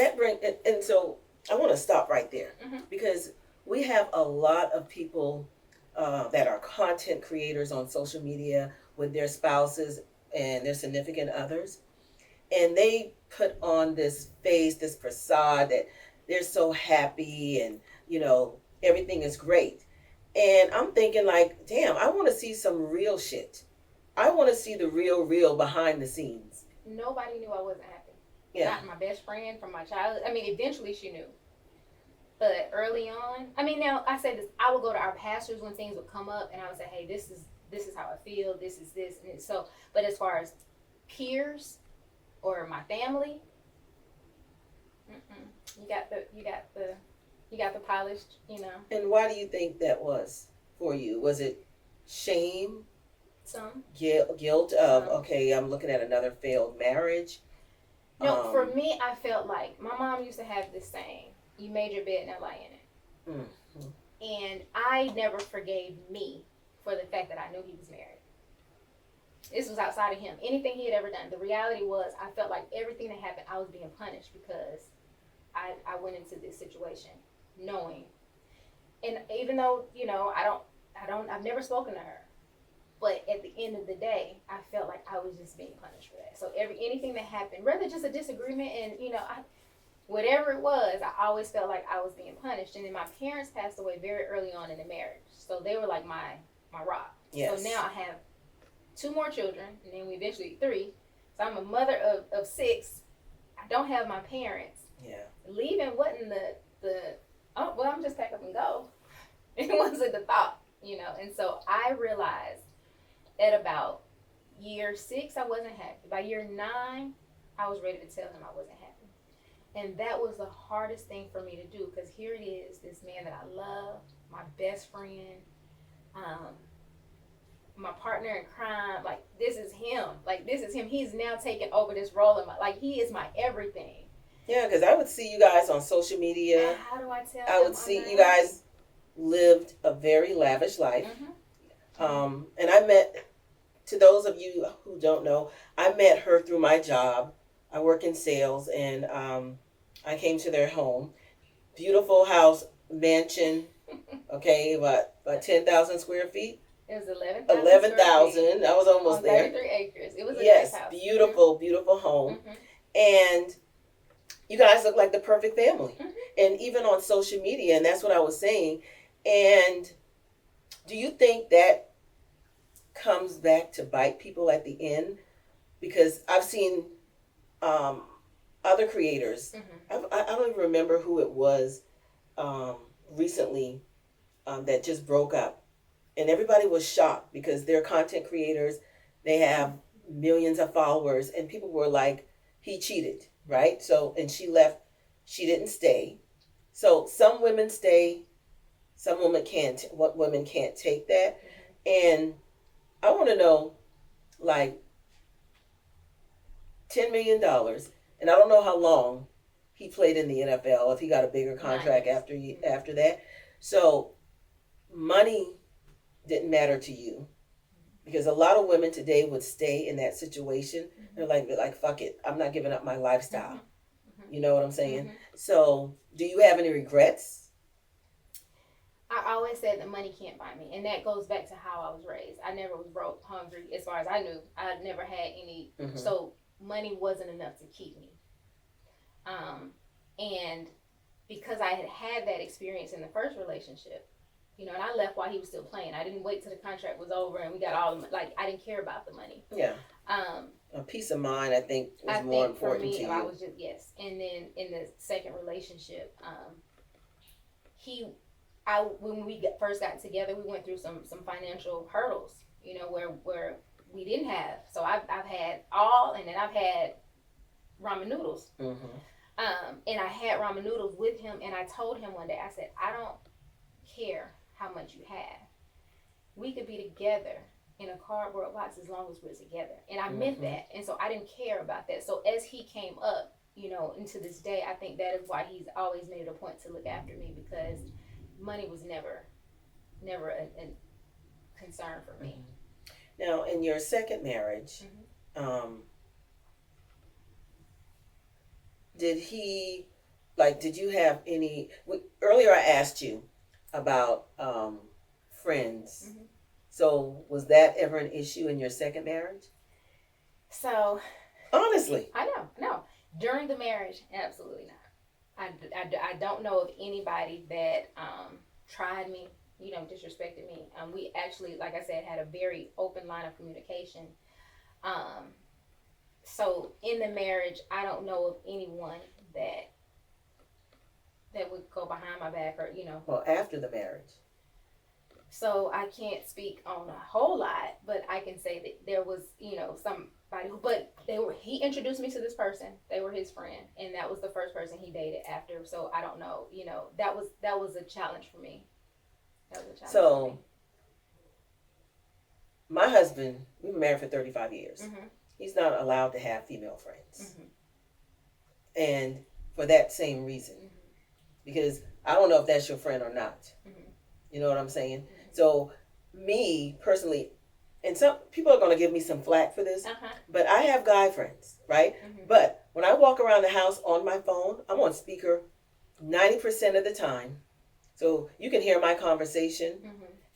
and so I want to stop right there, because we have a lot of people that are content creators on social media with their spouses and their significant others, and they put on this face, this facade that they're so happy and, you know, everything is great. And I'm thinking, like, damn, I want to see some real shit. I want to see the real behind the scenes. Nobody knew I wasn't happy. Yeah. Not my best friend from my childhood. I mean, eventually she knew. But early on, I mean, now I say this, I would go to our pastors when things would come up, and I would say, hey, this is how I feel, this is this. And so, but as far as peers or my family, you got the polished, you know. And why do you think that was for you? Was it shame? Some. Guilt of, okay, I'm looking at another failed marriage? No, for me, I felt like my mom used to have this saying, you made your bed, now lie in it. And I never forgave me for the fact that I knew he was married. This was outside of him. Anything he had ever done. The reality was, I felt like everything that happened, I was being punished because I went into this situation knowing. And even though, you know, I've never spoken to her. But at the end of the day, I felt like I was just being punished for that. So anything that happened, rather just a disagreement, and, you know, whatever it was, I always felt like I was being punished. And then my parents passed away very early on in the marriage, so they were like my rock. Yes. So now I have 2 more children, and then we eventually 3. So I'm a mother of 6. I don't have my parents. Yeah. Leaving wasn't oh well, I'm just pack up and go. It wasn't the thought, you know. And so I realized at about year 6, I wasn't happy. By year 9, I was ready to tell him I wasn't happy. And that was the hardest thing for me to do, because here it is, this man that I love, my best friend, my partner in crime. Like, this is him. Like, this is him. He's now taking over this role in my, like, he is my everything. Yeah, because I would see you guys on social media. And how do I tell I would see you guys lived a very lavish life. And I met, to those of you who don't know, I met her through my job. I work in sales, and I came to their home. Beautiful house, mansion, okay, about 10,000 square feet. It was 11,000. I was almost there. 33 acres. It was a nice house. Beautiful home. And you guys look like the perfect family. And even on social media, and that's what I was saying. And do you think that comes back to bite people at the end? Because I've seen other creators. I don't even remember who it was recently that just broke up. And everybody was shocked because they're content creators. They have millions of followers. And people were like, he cheated, right? So, and she left. She didn't stay. So some women stay. Some women can't. What women can't take that. And I want to know, like, $10 million. And I don't know how long he played in the NFL, if he got a bigger contract after that. So money didn't matter to you, because a lot of women today would stay in that situation. They're like fuck it, I'm not giving up my lifestyle. You know what I'm saying? So do you have any regrets? I always said that money can't buy me, and that goes back to how I was raised. I never was broke, hungry, as far as I knew. I never had any, so money wasn't enough to keep me. And because I had that experience in the first relationship, you know, and I left while he was still playing. I didn't wait till the contract was over and we got all the, like, I didn't care about the money. Yeah. A peace of mind, I think, was more important for me, to you. I was just, yes. And then in the second relationship, when we first got together, we went through some financial hurdles, you know, where we didn't have. So I've had all, and then I've had ramen noodles. And I had ramen noodles with him, and I told him one day, I said, I don't care how much you have. We could be together in a cardboard box as long as we're together. And I meant that. And so I didn't care about that. So as he came up, you know, into this day, I think that is why he's always made it a point to look after me, because money was never a concern for me. Now, in your second marriage, did you have any, earlier I asked you about friends. So was that ever an issue in your second marriage? So, honestly, I know. During the marriage, absolutely not. I don't know of anybody that tried me, you know, disrespected me. We actually, like I said, had a very open line of communication. So in the marriage, I don't know of anyone that would go behind my back, or, you know. Well, after the marriage. So I can't speak on a whole lot, but I can say that there was, you know, somebody he introduced me to this person. They were his friend, and that was the first person he dated after. So I don't know, you know, that was a challenge for me. For me. My husband, we were married for 35 years. He's not allowed to have female friends. And for that same reason, because I don't know if that's your friend or not. You know what I'm saying? So me personally, and some people are going to give me some flack for this, but I have guy friends, right? But when I walk around the house on my phone, I'm on speaker 90% of the time. So you can hear my conversation,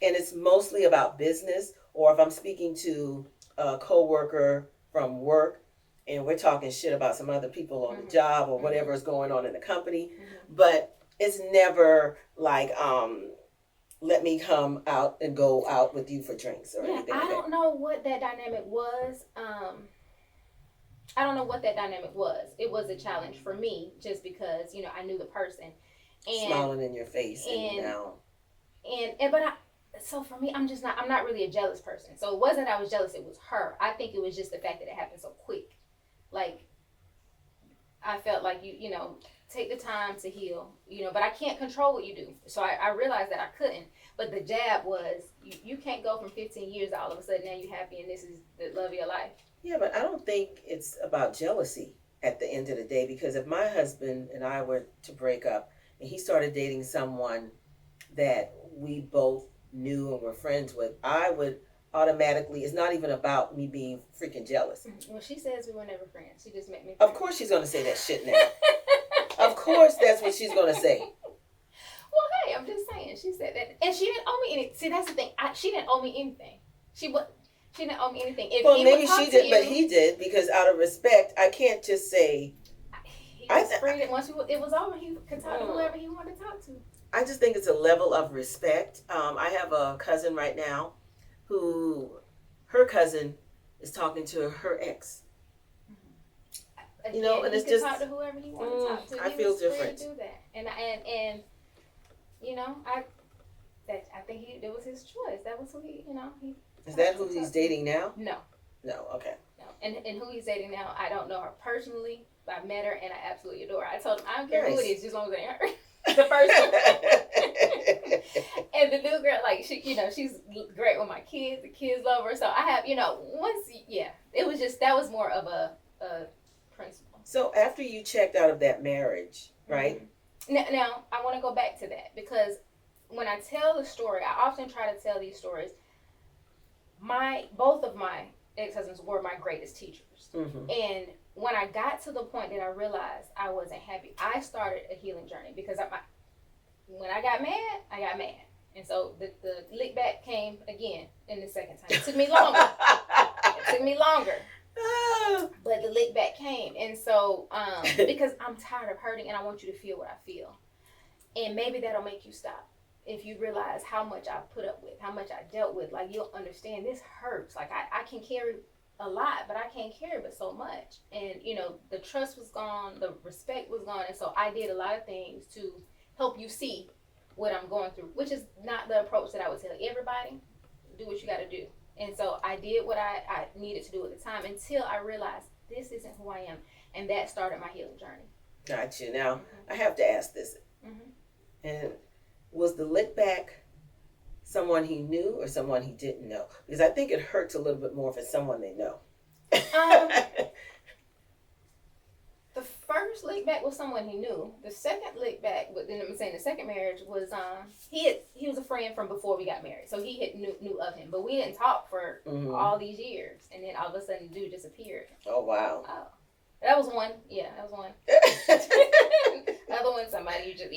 and it's mostly about business, or if I'm speaking to a coworker from work and we're talking shit about some other people on the job or whatever is going on in the company. But it's never like, let me come out and go out with you for drinks or anything. I don't know what that dynamic was. It was a challenge for me, just because, you know, I knew the person. And smiling in your face so for me, I'm not really a jealous person. So it wasn't I was jealous, it was her. I think it was just the fact that it happened so quick. Like, I felt like you know, take the time to heal, you know, but I can't control what you do. So I realized that I couldn't. But the jab was, you can't go from 15 years all of a sudden now you're happy and this is the love of your life. Yeah, but I don't think it's about jealousy at the end of the day, because if my husband and I were to break up and he started dating someone that we both knew and were friends with, I would automatically, it's not even about me being freaking jealous. Well, she says we were never friends. She just met me. Of course she's going to say that shit now. Of course that's what she's going to say. Well, hey, I'm just saying. She said that. And she didn't owe me anything. See, that's the thing. She didn't owe me anything. She didn't owe me anything. If well, maybe she did, but he did, because out of respect, I can't just say. He was free that once it was over, he could talk to whoever he wanted to talk to. I just think it's a level of respect. I have a cousin right now who, her cousin is talking to her ex. You know, and it's just talk to whoever he wanted to talk to. I feel different. To do that, and you know, I think it was his choice. That was who he, you know, he. Is that who he's dating now? No. No. Okay. No, and who he's dating now, I don't know her personally. But I met her and I absolutely adore her. I told him I don't care who it is, just as long as it ain't her. The first one. And the new girl, like, she, you know, she's great with my kids. The kids love her. So I have, you know, it was just, that was more of a principle. So after you checked out of that marriage, right? Now I want to go back to that, because when I tell the story, I often try to tell these stories. Both of my ex-husbands were my greatest teachers. And when I got to the point that I realized I wasn't happy, I started a healing journey, because when I got mad. And so the lick back came again in the second time. It took me longer. But the lick back came. And so, because I'm tired of hurting and I want you to feel what I feel. And maybe that'll make you stop. If you realize how much I put up with, how much I dealt with, like, you'll understand this hurts. Like, I can carry a lot, but I can't carry but so much. And, the trust was gone, the respect was gone. And so I did a lot of things to help you see what I'm going through, which is not the approach that I would tell everybody. Do what you got to do. And so I did what I needed to do at the time, until I realized this isn't who I am. And that started my healing journey. Got you. Now, I have to ask this. And was the lick back someone he knew or someone he didn't know? Because I think it hurts a little bit more if it's someone they know. The first lick back was someone he knew. The second lick back, but then I'm saying the second marriage was he was a friend from before we got married, so he had knew of him, but we didn't talk for all these years, and then all of a sudden, the dude disappeared. Oh wow! That was one. Yeah, that was one. Another one, somebody you just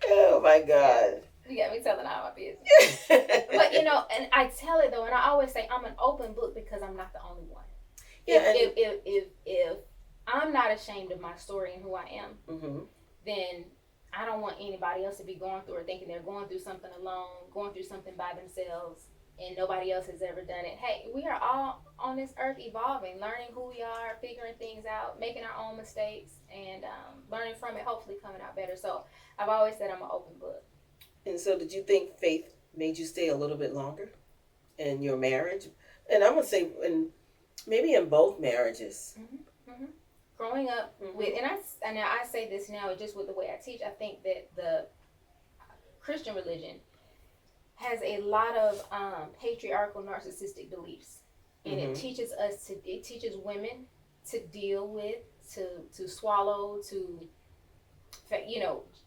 Oh my God! You got me telling all my business. But and I tell it though, and I always say I'm an open book because I'm not the only one. Yeah. If I'm not ashamed of my story and who I am, then I don't want anybody else to be going through or thinking they're going through something alone, going through something by themselves, and nobody else has ever done it. Hey, we are all on this earth evolving, learning who we are, figuring things out, making our own mistakes, and learning from it, hopefully coming out better. So I've always said I'm an open book. And so did you think faith made you stay a little bit longer in your marriage? And I'm going to say, maybe in both marriages. Growing up with, and I say this now just with the way I teach, I think that the Christian religion has a lot of patriarchal, narcissistic beliefs, and it teaches women to deal with, to swallow, to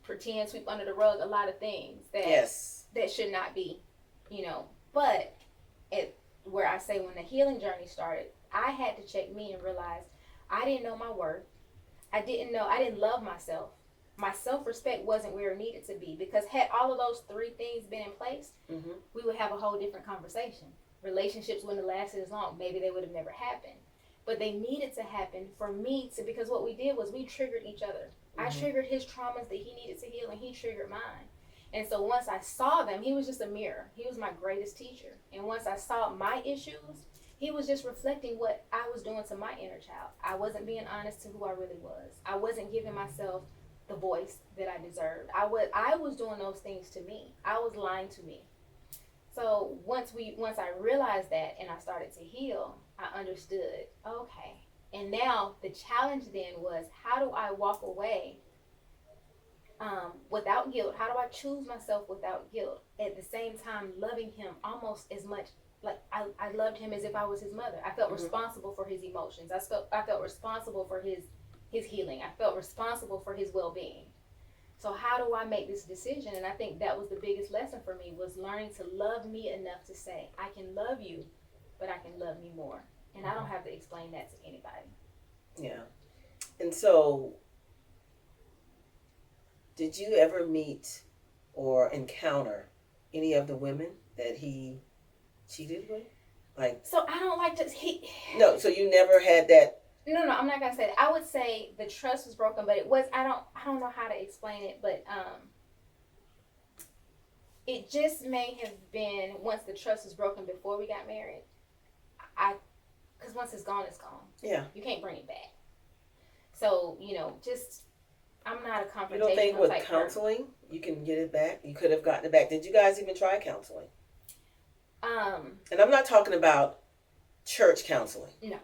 pretend, sweep under the rug a lot of things that should not be, But where I say when the healing journey started, I had to check me and realize I didn't know my worth. I didn't love myself. My self-respect wasn't where it needed to be, because had all of those three things been in place, we would have a whole different conversation. Relationships wouldn't have lasted as long. Maybe they would have never happened. But they needed to happen for me to, because what we did was we triggered each other. I triggered his traumas that he needed to heal, and he triggered mine. And so once I saw them, he was just a mirror. He was my greatest teacher. And once I saw my issues, he was just reflecting what I was doing to my inner child. I wasn't being honest to who I really was. I wasn't giving myself the voice that I deserved. I was doing those things to me. I was lying to me. So once I realized that and I started to heal, I understood, okay. And now the challenge then was, how do I walk away without guilt? How do I choose myself without guilt? At the same time, loving him almost as much. Like I loved him as if I was his mother. I felt responsible for his emotions. I felt responsible for his healing. I felt responsible for his well-being. So how do I make this decision? And I think that was the biggest lesson for me, was learning to love me enough to say, I can love you, but I can love me more. And I don't have to explain that to anybody. Yeah. And so, did you ever meet or encounter any of the women that he cheated with? So I don't like to. No, so you never had that. No, I'm not gonna say that. I would say the trust was broken, but it was. I don't know how to explain it, but it just may have been once the trust was broken before we got married. Because once it's gone, it's gone. Yeah. You can't bring it back. So just I'm not a confrontational type person. You don't think with counseling you can get it back? You could have gotten it back. Did you guys even try counseling? And I'm not talking about church counseling. No.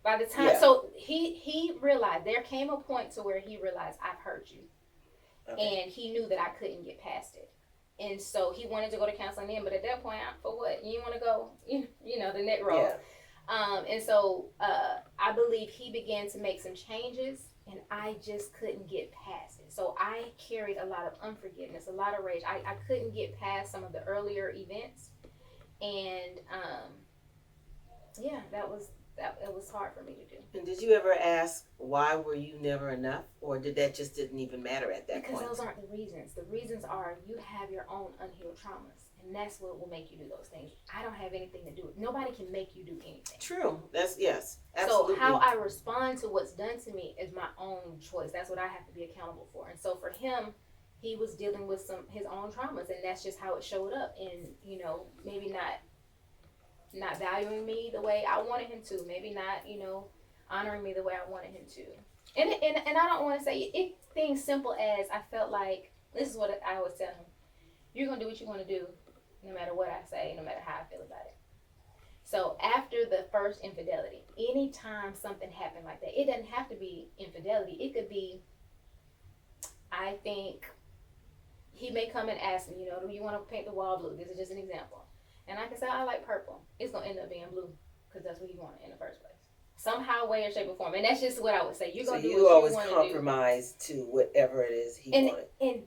By the time, so he realized, there came a point to where he realized, I've hurt you. Okay. And he knew that I couldn't get past it. And so he wanted to go to counseling then, but at that point, for what? You want to go, the neck roll. And so I believe he began to make some changes, and I just couldn't get past it. So I carried a lot of unforgiveness, a lot of rage. I couldn't get past some of the earlier events, and yeah, it was hard for me to do. And did you ever ask, why were you never enough? Or did that just didn't even matter at that point? Because those aren't the reasons. The reasons are you have your own unhealed traumas. And that's what will make you do those things. I don't have anything to do with it. Nobody can make you do anything. True. Yes, absolutely. So how I respond to what's done to me is my own choice. That's what I have to be accountable for. And so for him, he was dealing with his own traumas, and that's just how it showed up. And, maybe not valuing me the way I wanted him to. Maybe not, honoring me the way I wanted him to. And I don't want to say it things simple as I felt like, this is what I always tell him. You're going to do what you want to do, no matter what I say, no matter how I feel about it. So after the first infidelity, anytime something happened like that, it doesn't have to be infidelity. It could be, I think, he may come and ask me, do you want to paint the wall blue? This is just an example. And I can say, I like purple. It's going to end up being blue because that's what he wanted in the first place. Somehow, way, or shape, or form. And that's just what I would say. You're going to do what you want to do. So you always compromise to whatever it is he wanted. And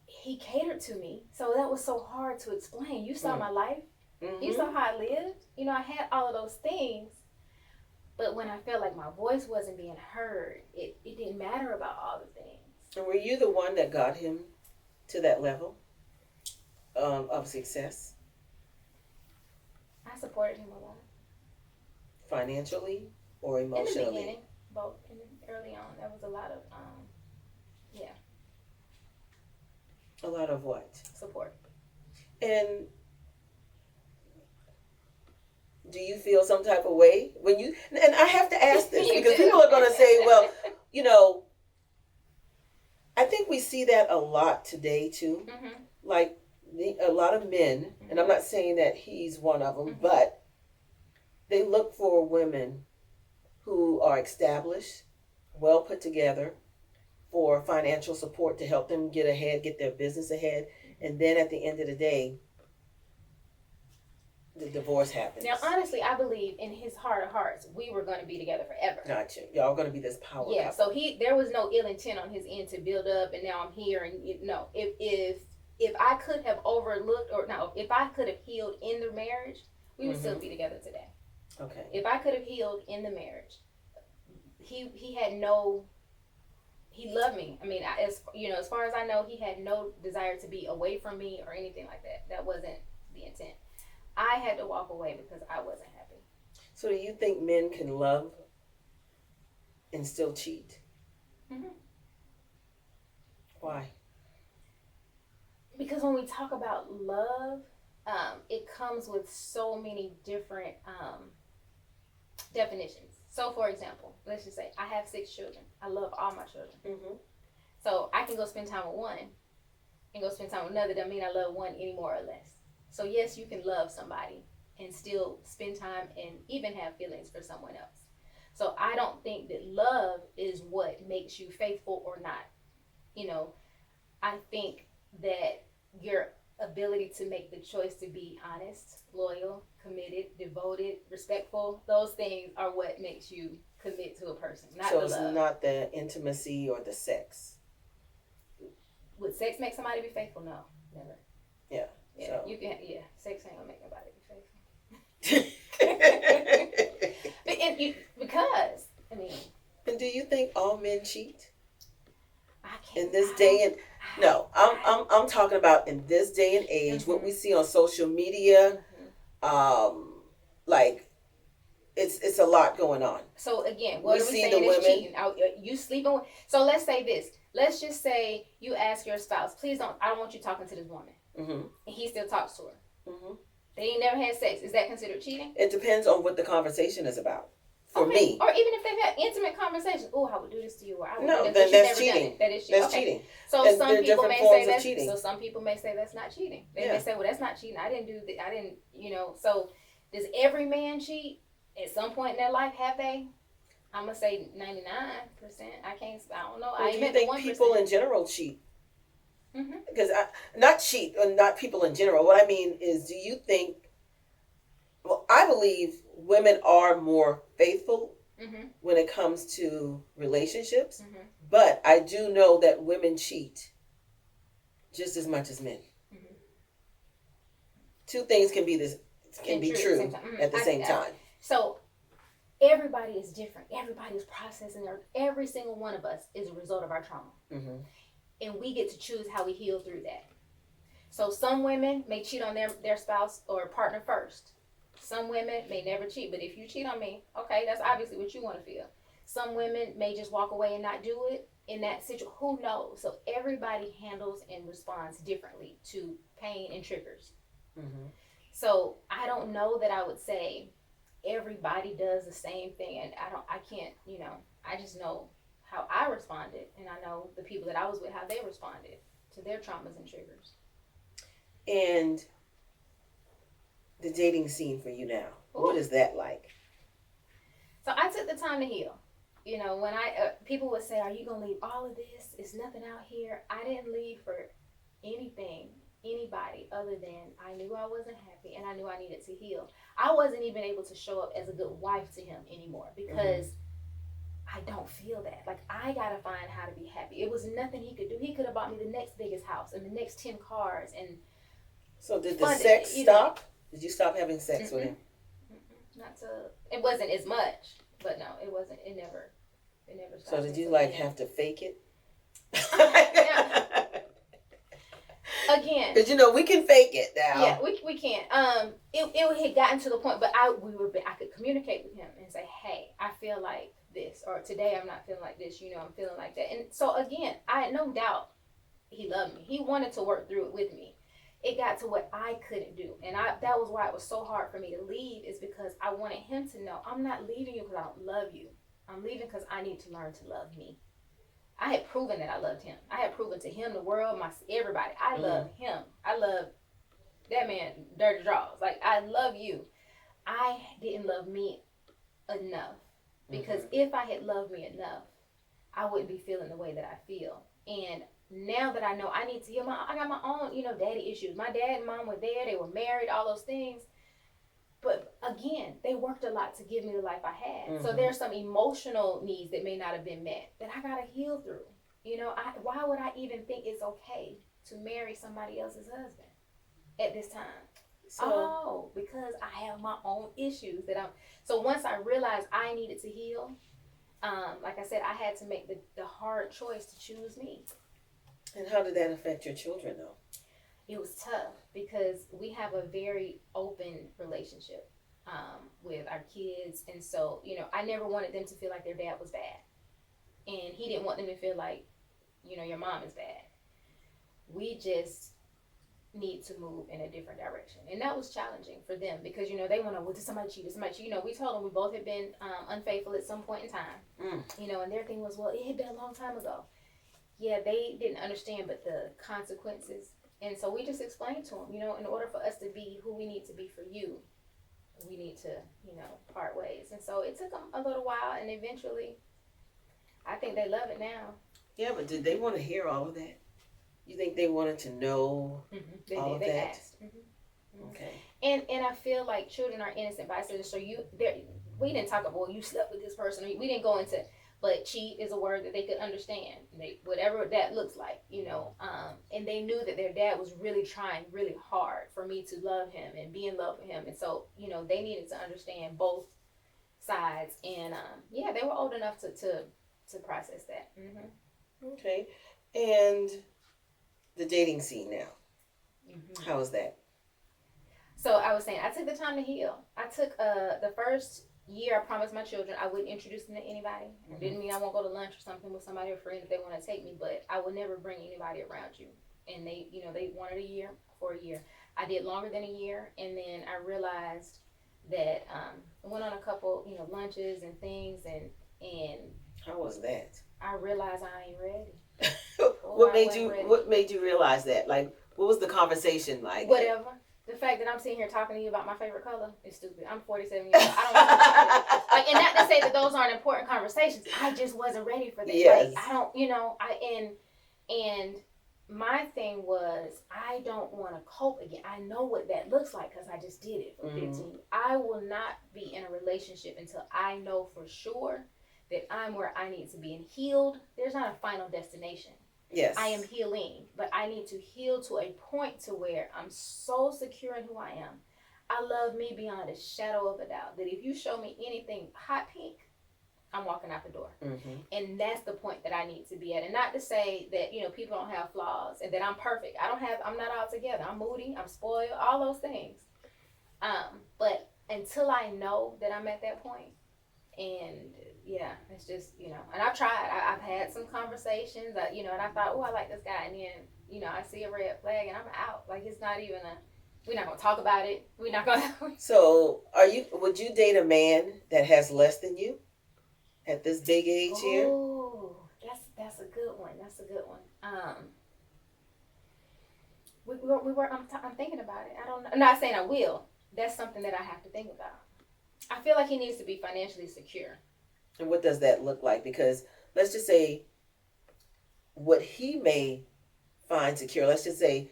he catered to me. So that was so hard to explain. You saw my life. Mm-hmm. You saw how I lived. I had all of those things. But when I felt like my voice wasn't being heard, it didn't matter about all the things. And were you the one that got him to that level of success? I supported him a lot. Financially or emotionally? In the beginning, both. Early on, there was a lot of, A lot of what? Support. And do you feel some type of way when you? And I have to ask this because people are going to say, well, I think we see that a lot today too. Mm-hmm. Like a lot of men, mm-hmm. and I'm not saying that he's one of them, mm-hmm. but they look for women who are established, well put together, for financial support to help them get ahead, get their business ahead. And then at the end of the day, the divorce happens. Now, honestly, I believe in his heart of hearts, we were going to be together forever. Gotcha. Y'all going to be this power couple. So there was no ill intent on his end to build up, and now I'm here. And no, if I could have overlooked, if I could have healed in the marriage, we would mm-hmm. still be together today. Okay. If I could have healed in the marriage, he had he loved me. I mean, as far as I know, he had no desire to be away from me or anything like that. That wasn't the intent. I had to walk away because I wasn't happy. So do you think men can love and still cheat? Mm-hmm. Why? Because when we talk about love, it comes with so many different definitions. So, for example, let's just say I have 6 children. I love all my children. Mm-hmm. So I can go spend time with one and go spend time with another. Doesn't mean I love one any more or less. So yes, you can love somebody and still spend time and even have feelings for someone else. So I don't think that love is what makes you faithful or not. I think that your ability to make the choice to be honest, loyal, committed, devoted, respectful, those things are what makes you commit to a person, not the love. So it's not the intimacy or the sex? Would sex make somebody be faithful? No, never. Yeah. Yeah, so. Sex ain't gonna make nobody be faithful. Because, And do you think all men cheat? I can't. In this day and no, I'm talking about in this day and age, mm-hmm. what we see on social media, mm-hmm. Like it's a lot going on. So again, what are we saying is cheating? You sleeping with? So let's say this. Let's just say you ask your spouse, please don't. I don't want you talking to this woman. Mm-hmm. And he still talks to her. Mm-hmm. They ain't never had sex. Is that considered cheating? It depends on what the conversation is about. For me. Or even if they've had intimate conversations. Oh, I would do this to you. Or I would no, do this. Then that's cheating. That is cheating. That's cheating. So and some people may say that's cheating. So some people may say that's not cheating. They may say, well, that's not cheating. I didn't do that. I didn't, So does every man cheat at some point in their life? Have they? I'm going to say 99%. I don't know. Well, do you think 1%. People in general cheat? Mm-hmm. Because not cheat, or not people in general. What I mean is, do you think, well, I believe women are more faithful Mm-hmm. when it comes to relationships, Mm-hmm. but I do know that women cheat just as much as men. Mm-hmm. Two things can be true at the same time. So everybody is different. Everybody's processing. Every single one of us is a result of our trauma, mm-hmm. and we get to choose how we heal through that. So some women may cheat on their spouse or partner first. Some women may never cheat, but if you cheat on me, okay, that's obviously what you want to feel. Some women may just walk away and not do it in that situation. Who knows? So everybody handles and responds differently to pain and triggers. Mm-hmm. So I don't know that I would say everybody does the same thing, and I can't, I just know how I responded, and I know the people that I was with, how they responded to their traumas and triggers. And the dating scene for you now, what is that like? So I took the time to heal. When people would say, "Are you gonna leave all of this? It's nothing out here." I didn't leave for anybody other than I knew I wasn't happy and I knew I needed to heal. I wasn't even able to show up as a good wife to him anymore because I don't feel that. Like, I gotta find how to be happy. It was nothing he could do. He could have bought me the next biggest house and the next 10 cars and. So did the sex stop? Did you stop having sex with him? It wasn't as much, but no, it wasn't. It never stopped. So did you have to fake it? Again, because we can fake it now. Yeah, we can. It had gotten to the point, but I could communicate with him and say, "Hey, I feel like this," or "Today I'm not feeling like this. I'm feeling like that." And so again, I had no doubt he loved me. He wanted to work through it with me. It got to what I couldn't do, and that was why it was so hard for me to leave. Is because I wanted him to know I'm not leaving you because I don't love you. I'm leaving because I need to learn to love me. I had proven that I loved him. I had proven to him, the world, everybody. I love him. I love that man, dirty draws. Like, I love you. I didn't love me enough. Because if I had loved me enough, I wouldn't be feeling the way that I feel. And now that I know I need to heal, I got my own, daddy issues. My dad and mom were there. They were married, all those things. But again, they worked a lot to give me the life I had. Mm-hmm. So there's some emotional needs that may not have been met that I got to heal through. Why would I even think it's okay to marry somebody else's husband at this time? Because I have my own issues so once I realized I needed to heal, like I said, I had to make the hard choice to choose me. And how did that affect your children, though? It was tough because we have a very open relationship with our kids. And so, I never wanted them to feel like their dad was bad. And he didn't want them to feel like, your mom is bad. We just need to move in a different direction. And that was challenging for them because, they want to, did somebody cheat? We told them we both had been unfaithful at some point in time. And their thing was, well, it had been a long time ago. Yeah, they didn't understand, but the consequences. And so we just explained to them, in order for us to be who we need to be for you, we need to, part ways. And so it took them a little while, and eventually, I think they love it now. Yeah, but did they want to hear all of that? You think they wanted to know all of that? They asked. Mm-hmm. Okay. And I feel like children are innocent bystanders. So we didn't talk about, well, you slept with this person. We didn't go into. But cheat is a word that they could understand. Whatever that looks like, and they knew that their dad was really trying really hard for me to love him and be in love with him. And so, they needed to understand both sides. And, they were old enough to process that. Mm-hmm. Okay. And the dating scene now. Mm-hmm. How is that? So I was saying, I took the time to heal. I took the first year, I promised my children I wouldn't introduce them to anybody. It didn't mean I won't go to lunch or something with somebody or friend if they want to take me, but I would never bring anybody around you. And they wanted a year for a year. I did longer than a year, and then I realized that I went on a couple, lunches and things, and how was that? I realized I ain't ready. What made you realize that? Like, what was the conversation like? Whatever. The fact that I'm sitting here talking to you about my favorite color is stupid. I'm 47 years old. I don't and not to say that those aren't important conversations. I just wasn't ready for this. Yes. Like, I don't, and my thing was, I don't want to cope again. I know what that looks like because I just did it for 15 years. I will not be in a relationship until I know for sure that I'm where I need to be and healed. There's not a final destination. Yes. I am healing, but I need to heal to a point to where I'm so secure in who I am. I love me beyond a shadow of a doubt. That if you show me anything hot pink, I'm walking out the door. And that's the point that I need to be at. And not to say that, people don't have flaws and that I'm perfect. I'm not all together. I'm moody, I'm spoiled, all those things. But until I know that I'm at that point, and yeah, it's just, and I've tried. I've had some conversations, and I thought, oh, I like this guy. And then, I see a red flag and I'm out. Like, it's not even we're not going to talk about it. We're not going to. So would you date a man that has less than you at this big age here? Oh, that's a good one. That's a good one. I'm thinking about it. I don't know. I'm not saying I will. That's something that I have to think about. I feel like he needs to be financially secure. And what does that look like? Because let's just say what he may find secure, let's just say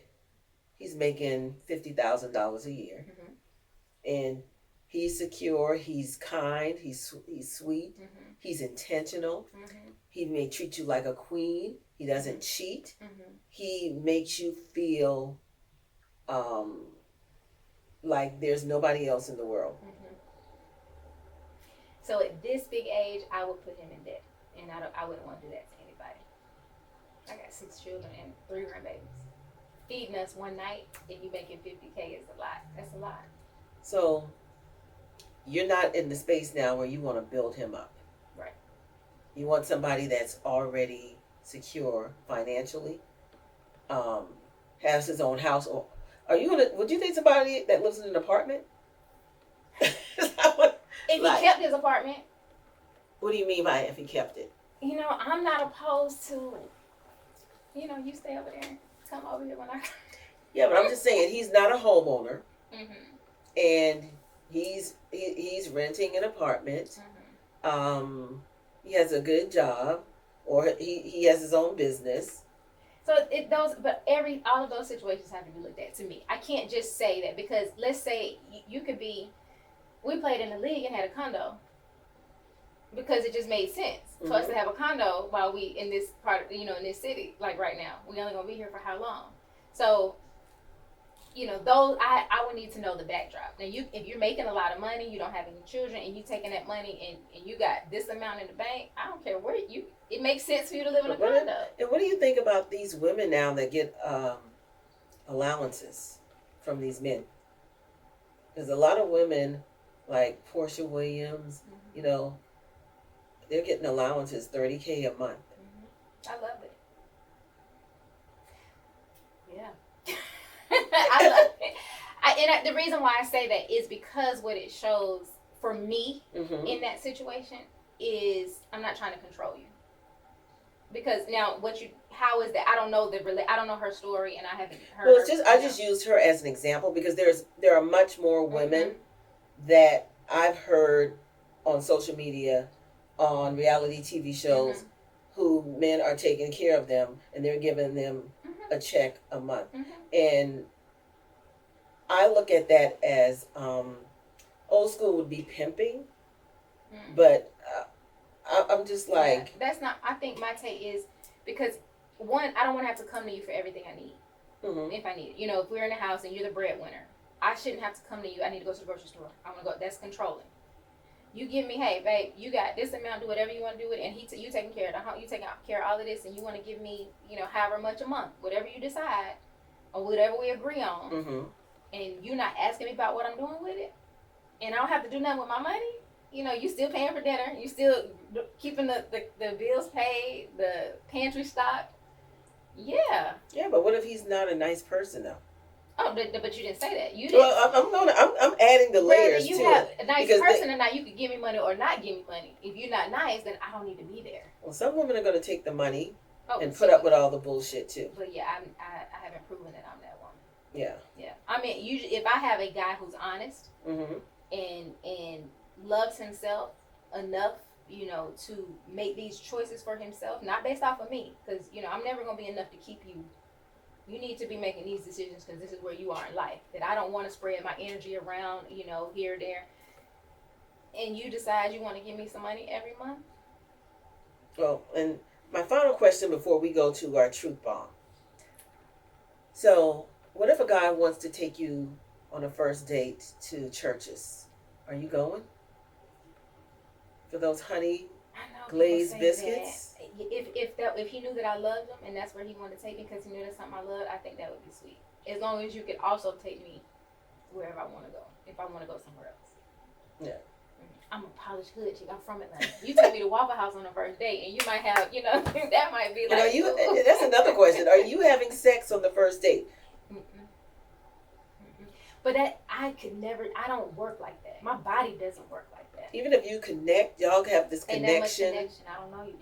he's making $50,000 a year. And he's secure, he's kind, he's sweet, he's intentional. He may treat you like a queen. He doesn't cheat. He makes you feel like there's nobody else in the world. So at this big age, I would put him in debt, and I wouldn't want to do that to anybody. I got 6 children and 3 grandbabies. Feeding us one night and you making $50K is a lot. That's a lot. So you're not in the space now where you want to build him up. Right. You want somebody that's already secure financially, has his own house. Or would you date somebody that lives in an apartment? If he kept his apartment. What do you mean by if he kept it? I'm not opposed to, you stay over there, come over here when I. Yeah, but I'm just saying he's not a homeowner, and he's renting an apartment. He has a good job, or he has his own business. So all of those situations have to be looked at to me. I can't just say that because let's say you could be. We played in the league and had a condo because it just made sense for us to have a condo while we in this part, in this city, like right now. We only gonna be here for how long? So, those I would need to know the backdrop. Now, if you're making a lot of money, you don't have any children, and you taking that money and you got this amount in the bank, I don't care where it makes sense for you to live in a condo. And what do you think about these women now that get allowances from these men? There's a lot of women. Like Portia Williams, they're getting allowances $30K a month. I love it. Yeah, I love it. The reason why I say that is because what it shows for me in that situation is I'm not trying to control you. Because now, how is that? I don't know I don't know her story, and I haven't heard. Well, I just used her as an example because there are much more women. That I've heard on social media, on reality TV shows, who men are taking care of them and they're giving them a check a month. And I look at that as old school would be pimping, but I'm just like... Yeah, that's not... I think my take is because, one, I don't want to have to come to you for everything I need. If I need it. If we're in the house and you're the breadwinner, I shouldn't have to come to you. I need to go to the grocery store. I want to go. That's controlling. You give me, hey, babe, you got this amount. Do whatever you want to do with it. And you taking care of the house. You taking care of all of this, and you want to give me, however much a month, whatever you decide, or whatever we agree on. And you not asking me about what I'm doing with it, and I don't have to do nothing with my money. You still paying for dinner. You still keeping the bills paid, the pantry stocked. Yeah. Yeah, but what if he's not a nice person though? Oh, but you didn't say that. You didn't. Well, I'm adding the layers to it. Whether you have a nice person or not, you could give me money or not give me money. If you're not nice, then I don't need to be there. Well, some women are going to take the money and put up with all the bullshit too. But yeah, I haven't proven that I'm that woman. Yeah. Yeah. I mean, usually if I have a guy who's honest and loves himself enough, to make these choices for himself, not based off of me, because I'm never going to be enough to keep you you need to be making these decisions because this is where you are in life. That I don't want to spread my energy around, here, there. And you decide you want to give me some money every month. Well, and my final question before we go to our truth bomb. So, what if a guy wants to take you on a first date to churches? Are you going? For those honey glazed biscuits? If he knew that I loved him and that's where he wanted to take me because he knew that's something I loved, I think that would be sweet. As long as you could also take me wherever I want to go. If I want to go somewhere else. Yeah. I'm a polished hood chick. I'm from Atlanta. You take me to Waffle House on the first date, and you might have, that might be like. And that's another question. Are you having sex on the first date? Mm-mm. Mm-mm. But that I could never. I don't work like that. My body doesn't work like that. Even if you connect, y'all have this connection. Ain't that much connection. I don't know you.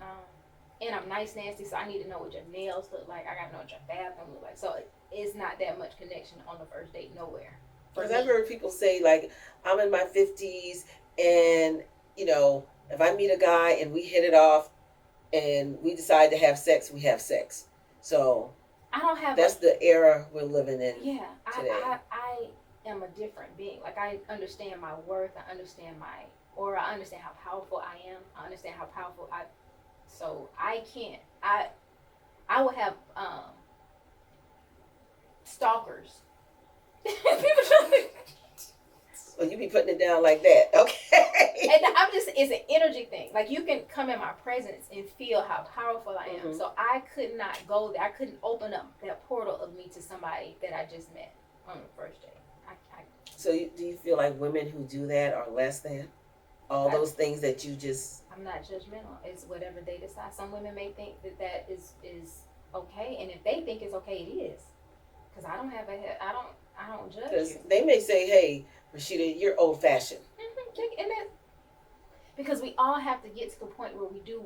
And I'm nice, nasty, so I need to know what your nails look like. I gotta know what your bathroom look like. So it's not that much connection on the first date. Nowhere. Because I've heard people say, like, I'm in my 50s. And, if I meet a guy and we hit it off and we decide to have sex, we have sex. So I don't have that's the era we're living in. Yeah, today. I am a different being. Like, I understand my worth. I understand my aura. I understand how powerful I am. I understand how powerful so I can't. I will have stalkers. Well, you be putting it down like that, okay? And it's an energy thing. Like, you can come in my presence and feel how powerful I am. Mm-hmm. So I could not go there. I couldn't open up that portal of me to somebody that I just met on the first day. So do you feel like women who do that are less than? All those things that you just... I'm not judgmental. It's whatever they decide. Some women may think that is okay. And if they think it's okay, it is. Because I don't have I don't judge you. They may say, hey, Rashidah, you're old-fashioned. Mm-hmm. Because we all have to get to the point where we do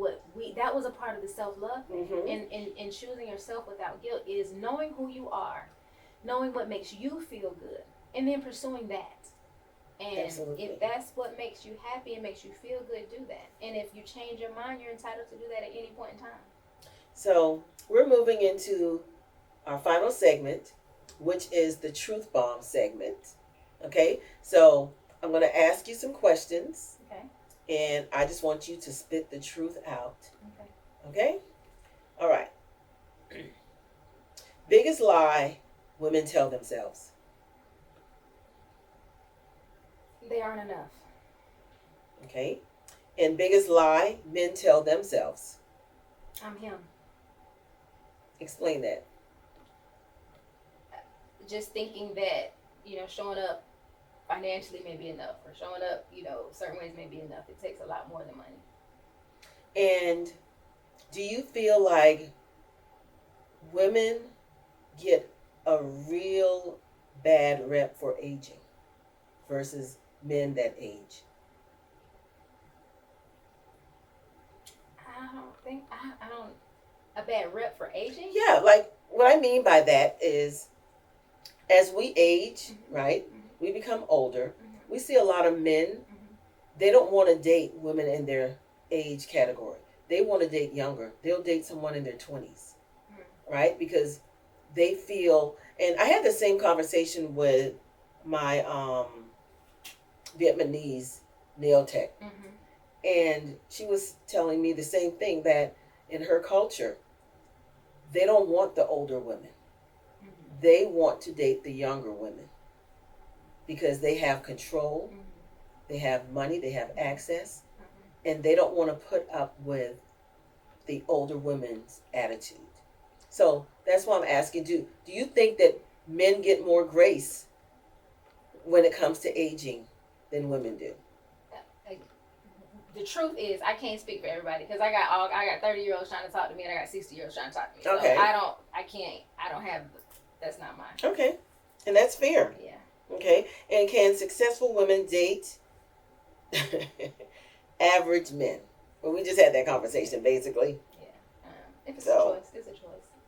that was a part of the self-love thing. Mm-hmm. And choosing yourself without guilt is knowing who you are, knowing what makes you feel good, and then pursuing that. And Absolutely. If that's what makes you happy and makes you feel good, do that. And if you change your mind, you're entitled to do that at any point in time. So we're moving into our final segment, which is the Truth Bomb segment. Okay, so I'm going to ask you some questions. Okay. And I just want you to spit the truth out. Okay. Okay? All right. Biggest lie women tell themselves. They aren't enough. Okay. And biggest lie men tell themselves. I'm him. Explain that. Just thinking that, showing up financially may be enough, or showing up, certain ways may be enough. It takes a lot more than money. And do you feel like women get a real bad rep for aging versus men that age? I don't think, I don't, a bad rep for aging? Yeah, like what I mean by that is as we age, mm-hmm. right, mm-hmm. we become older, mm-hmm. we see a lot of men, mm-hmm. they don't want to date women in their age category. They want to date younger. They'll date someone in their 20s, mm-hmm. right? Because they feel, and I had the same conversation with my Vietnamese nail tech. Mm-hmm. And she was telling me the same thing, that in her culture, they don't want the older women. Mm-hmm. They want to date the younger women because they have control, mm-hmm. they have money, they have access, mm-hmm. and they don't want to put up with the older women's attitude. So that's why I'm asking, do you think that men get more grace when it comes to aging than women do? The truth is, I can't speak for everybody because I got 30-year-olds trying to talk to me and I got 60-year-olds trying to talk to me. Okay. So that's not mine. Okay. And that's fair. Yeah. Okay. And can successful women date average men? Well, we just had that conversation basically. Yeah. If it's a choice, it's a choice.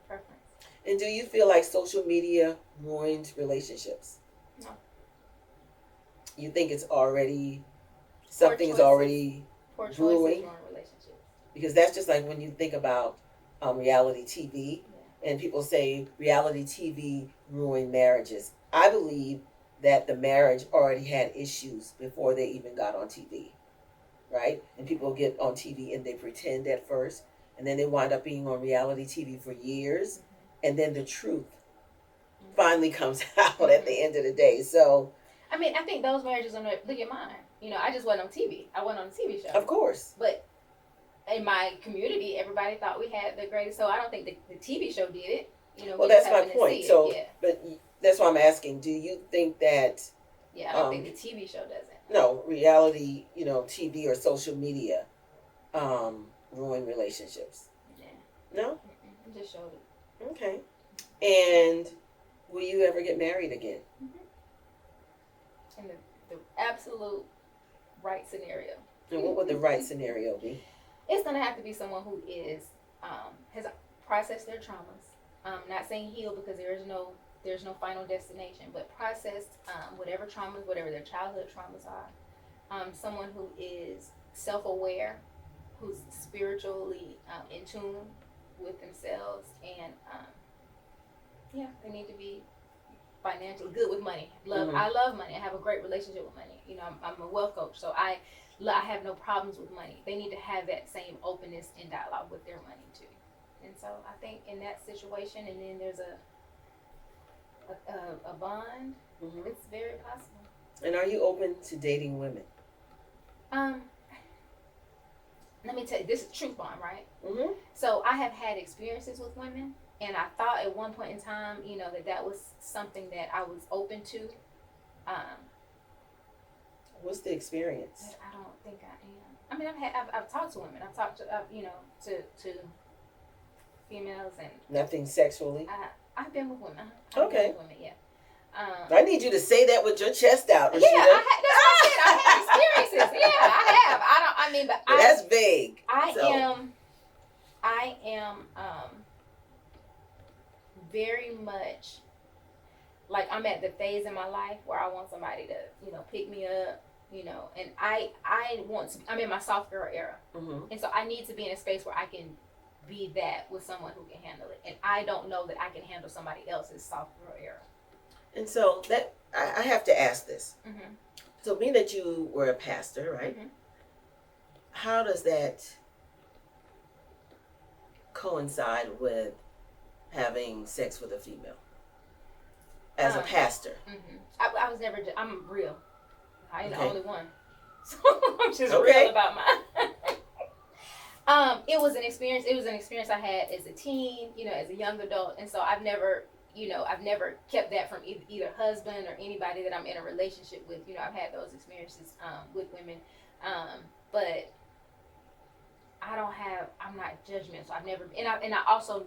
Preference. And do you feel like social media ruined relationships? No. You think it's already, something's already brewing? Relationships. Because that's just like when you think about reality TV, and people say reality TV ruined marriages. I believe that the marriage already had issues before they even got on TV, right? And people get on TV and they pretend at first, and then they wind up being on reality TV for years, and then the truth finally comes out at the end of the day. So, I mean, I think those marriages are not, look at mine. You know, I just wasn't on TV. I wasn't on a TV show. Of course. But in my community, everybody thought we had the greatest. So I don't think the TV show did it. You know, well, that's my point. So, but that's why I'm asking. Do you think that? Yeah, I don't think the TV show does it. No, reality, TV or social media, ruin relationships. Yeah. No. It just showed it. Okay. And will you ever get married again? In the absolute right scenario. And what would the right scenario be? It's gonna have to be someone who is has processed their traumas. Not saying heal, because there's no final destination, but processed whatever traumas, whatever their childhood traumas are. Someone who is self-aware, who's spiritually in tune with themselves, and they need to be financially good with money. I love money. I have a great relationship with money. You know, I'm a wealth coach, so I have no problems with money. They need to have that same openness and dialogue with their money too. And so I think in that situation, and then there's a bond, it's very possible. And are you open to dating women? Let me tell you, this is truth bomb, right? Mm-hmm. So I have had experiences with women, and I thought at one point in time, that was something that I was open to. What's the experience? I don't think I am. I mean, I've talked to women. I've talked to to females, and nothing sexually. I've been with women. Okay. Been with women, yeah. I need you to say that with your chest out, Rashidah. Yeah, that's what I said. I had experiences. Yeah, I have. But that's vague. I am very much like, I'm at the phase in my life where I want somebody to, pick me up, and I'm in my soft girl era. And so I need to be in a space where I can be that with someone who can handle it. And I don't know that I can handle somebody else's soft girl era. And so that I have to ask this. So being that you were a pastor, right? How does that coincide with having sex with a female as a pastor? I was never. I'm real. I ain't the only one, so I'm just real about mine. It was an experience. It was an experience I had as a teen, as a young adult, and so I've never kept that from either husband or anybody that I'm in a relationship with. I've had those experiences with women, but I'm not judgmental. I've never, and I also,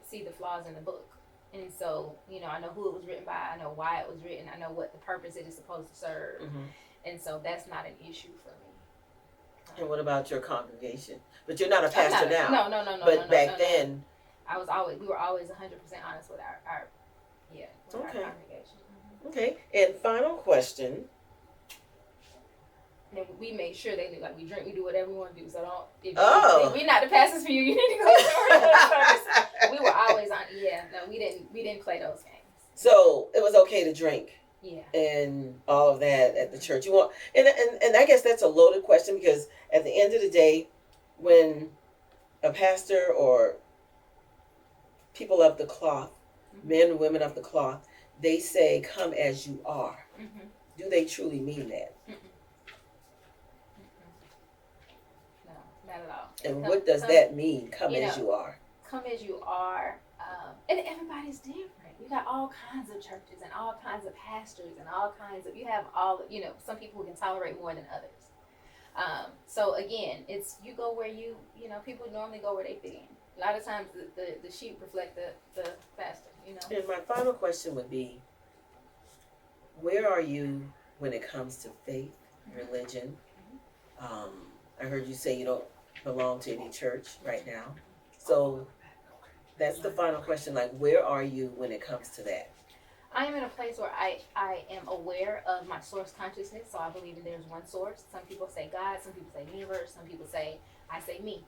see the flaws in the book. And so, I know who it was written by, I know why it was written, I know what the purpose it is supposed to serve. And so that's not an issue for me. And what about your congregation? But you're not a pastor now. No. But back then, we were always 100% honest with our congregation. Okay. And final question. And we made sure they knew, like, we drink, we do whatever we want to do. So if we're not the pastors for you, you need to go to service. We were always on. Yeah, no, we didn't play those games. So it was okay to drink. Yeah. And all of that at the church. You want, and I guess that's a loaded question, because at the end of the day, when a pastor or people of the cloth, men and women of the cloth, they say, "Come as you are." Do they truly mean that? Not at all. And what does that mean? Come as you are. Come as you are. And everybody's different. You got all kinds of churches and all kinds of pastors and all kinds of, you have all, some people who can tolerate more than others. So again, it's, you go where people normally go where they fit in. A lot of times the sheep reflect the pastor, And my final question would be, where are you when it comes to faith, religion? I heard you say you don't belong to any church right now. So that's the final question. Like, where are you when it comes to that? I am in a place where I am aware of my source consciousness. So I believe in there's one source. Some people say God, some people say universe, some people say, I say me.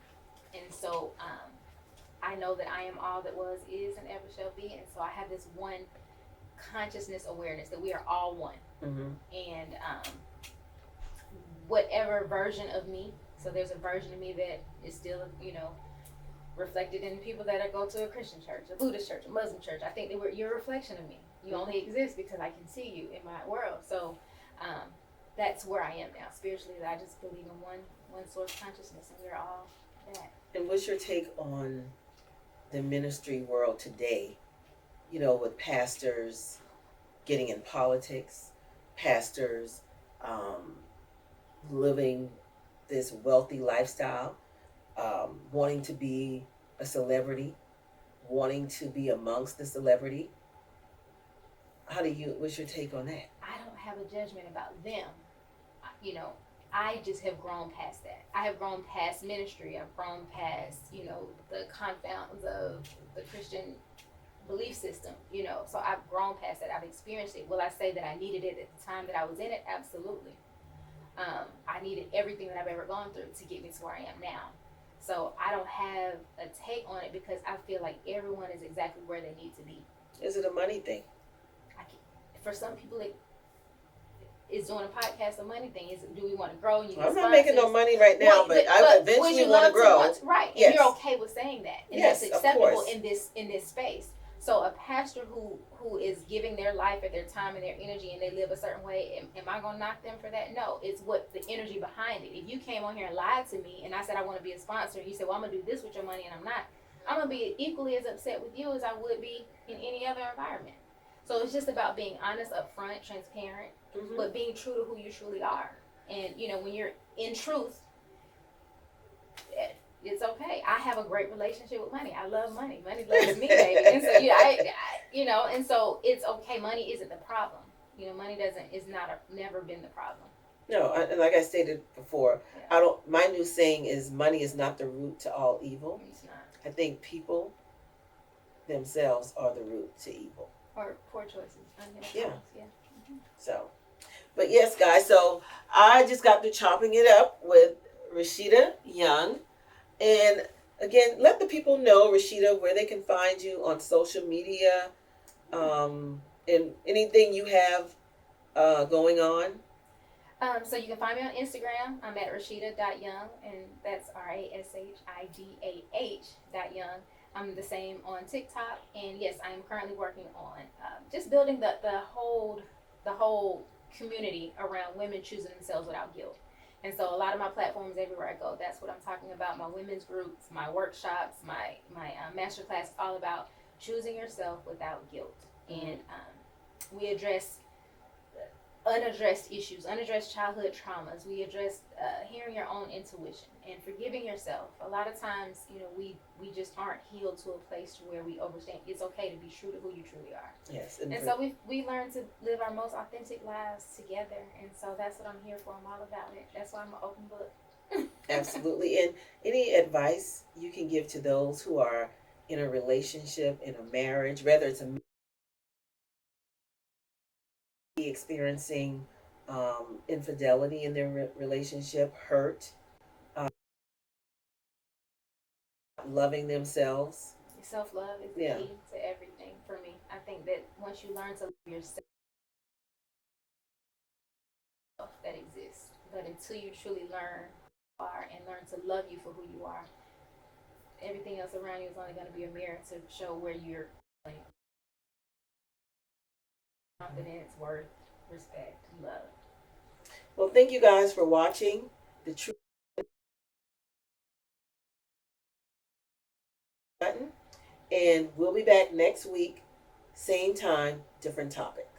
And so I know that I am all that was, is, and ever shall be. And so I have this one consciousness awareness that we are all one. And whatever version of me, so there's a version of me that is still, reflected in people that go to a Christian church, a Buddhist church, a Muslim church. I think that you're a reflection of me. You only exist because I can see you in my world. So that's where I am now spiritually. That I just believe in one source consciousness, and we're all that. And what's your take on the ministry world today? With pastors getting in politics, pastors living this wealthy lifestyle, wanting to be a celebrity, wanting to be amongst the celebrity. What's your take on that? I don't have a judgment about them. I just have grown past that. I have grown past ministry. I've grown past, the confounds of the Christian belief system, so I've grown past that. I've experienced it. Will I say that I needed it at the time that I was in it? Absolutely. I needed everything that I've ever gone through to get me to where I am now. So I don't have a take on it because I feel like everyone is exactly where they need to be. Is it a money thing? For some people, is doing a podcast a money thing? Do we want to grow? I'm not making no money right now, but I eventually want to grow. Right, yes. And you're okay with saying that, and yes, that's acceptable in this space. So a pastor who is giving their life and their time and their energy, and they live a certain way, am I going to knock them for that? No, it's what the energy behind it. If you came on here and lied to me, and I said I want to be a sponsor, and you said, well, I'm going to do this with your money, and I'm not, I'm going to be equally as upset with you as I would be in any other environment. So it's just about being honest, upfront, transparent, but being true to who you truly are. And, when you're in truth, it's okay. I have a great relationship with money. I love money. Money loves me, baby. And so, and so it's okay. Money isn't the problem. Money never been the problem. No, and like I stated before, yeah. My new saying is money is not the root to all evil. It's not. I think people themselves are the root to evil. Or poor choices. Yeah. Yeah. So, but yes, guys, so I just got through chopping it up with Rashidah Young. And again, let the people know, Rashidah, where they can find you on social media, and anything you have going on. So you can find me on Instagram. I'm at Rashidah.Young, and that's RASHIDAH.Young. I'm the same on TikTok, and yes, I am currently working on just building the whole community around women choosing themselves without guilt. And so a lot of my platforms everywhere I go, that's what I'm talking about. My women's groups, my workshops, my masterclass, all about choosing yourself without guilt. And we address unaddressed issues, unaddressed childhood traumas. We address hearing your own intuition and forgiving yourself. A lot of times, we just aren't healed to a place to where we understand it's okay to be true to who you truly are. Yes. And so we learn to live our most authentic lives together. And so that's what I'm here for. I'm all about it. That's why I'm an open book. Absolutely. And any advice you can give to those who are in a relationship, in a marriage, whether it's experiencing infidelity in their relationship, hurt, loving themselves. Self-love is the key to everything for me. I think that once you learn to love yourself, that exists. But until you truly learn who you are and learn to love you for who you are, everything else around you is only going to be a mirror to show where you're confidence, worth, respect, love. Well, thank you guys for watching the Truth Button, and we'll be back next week, same time, different topic.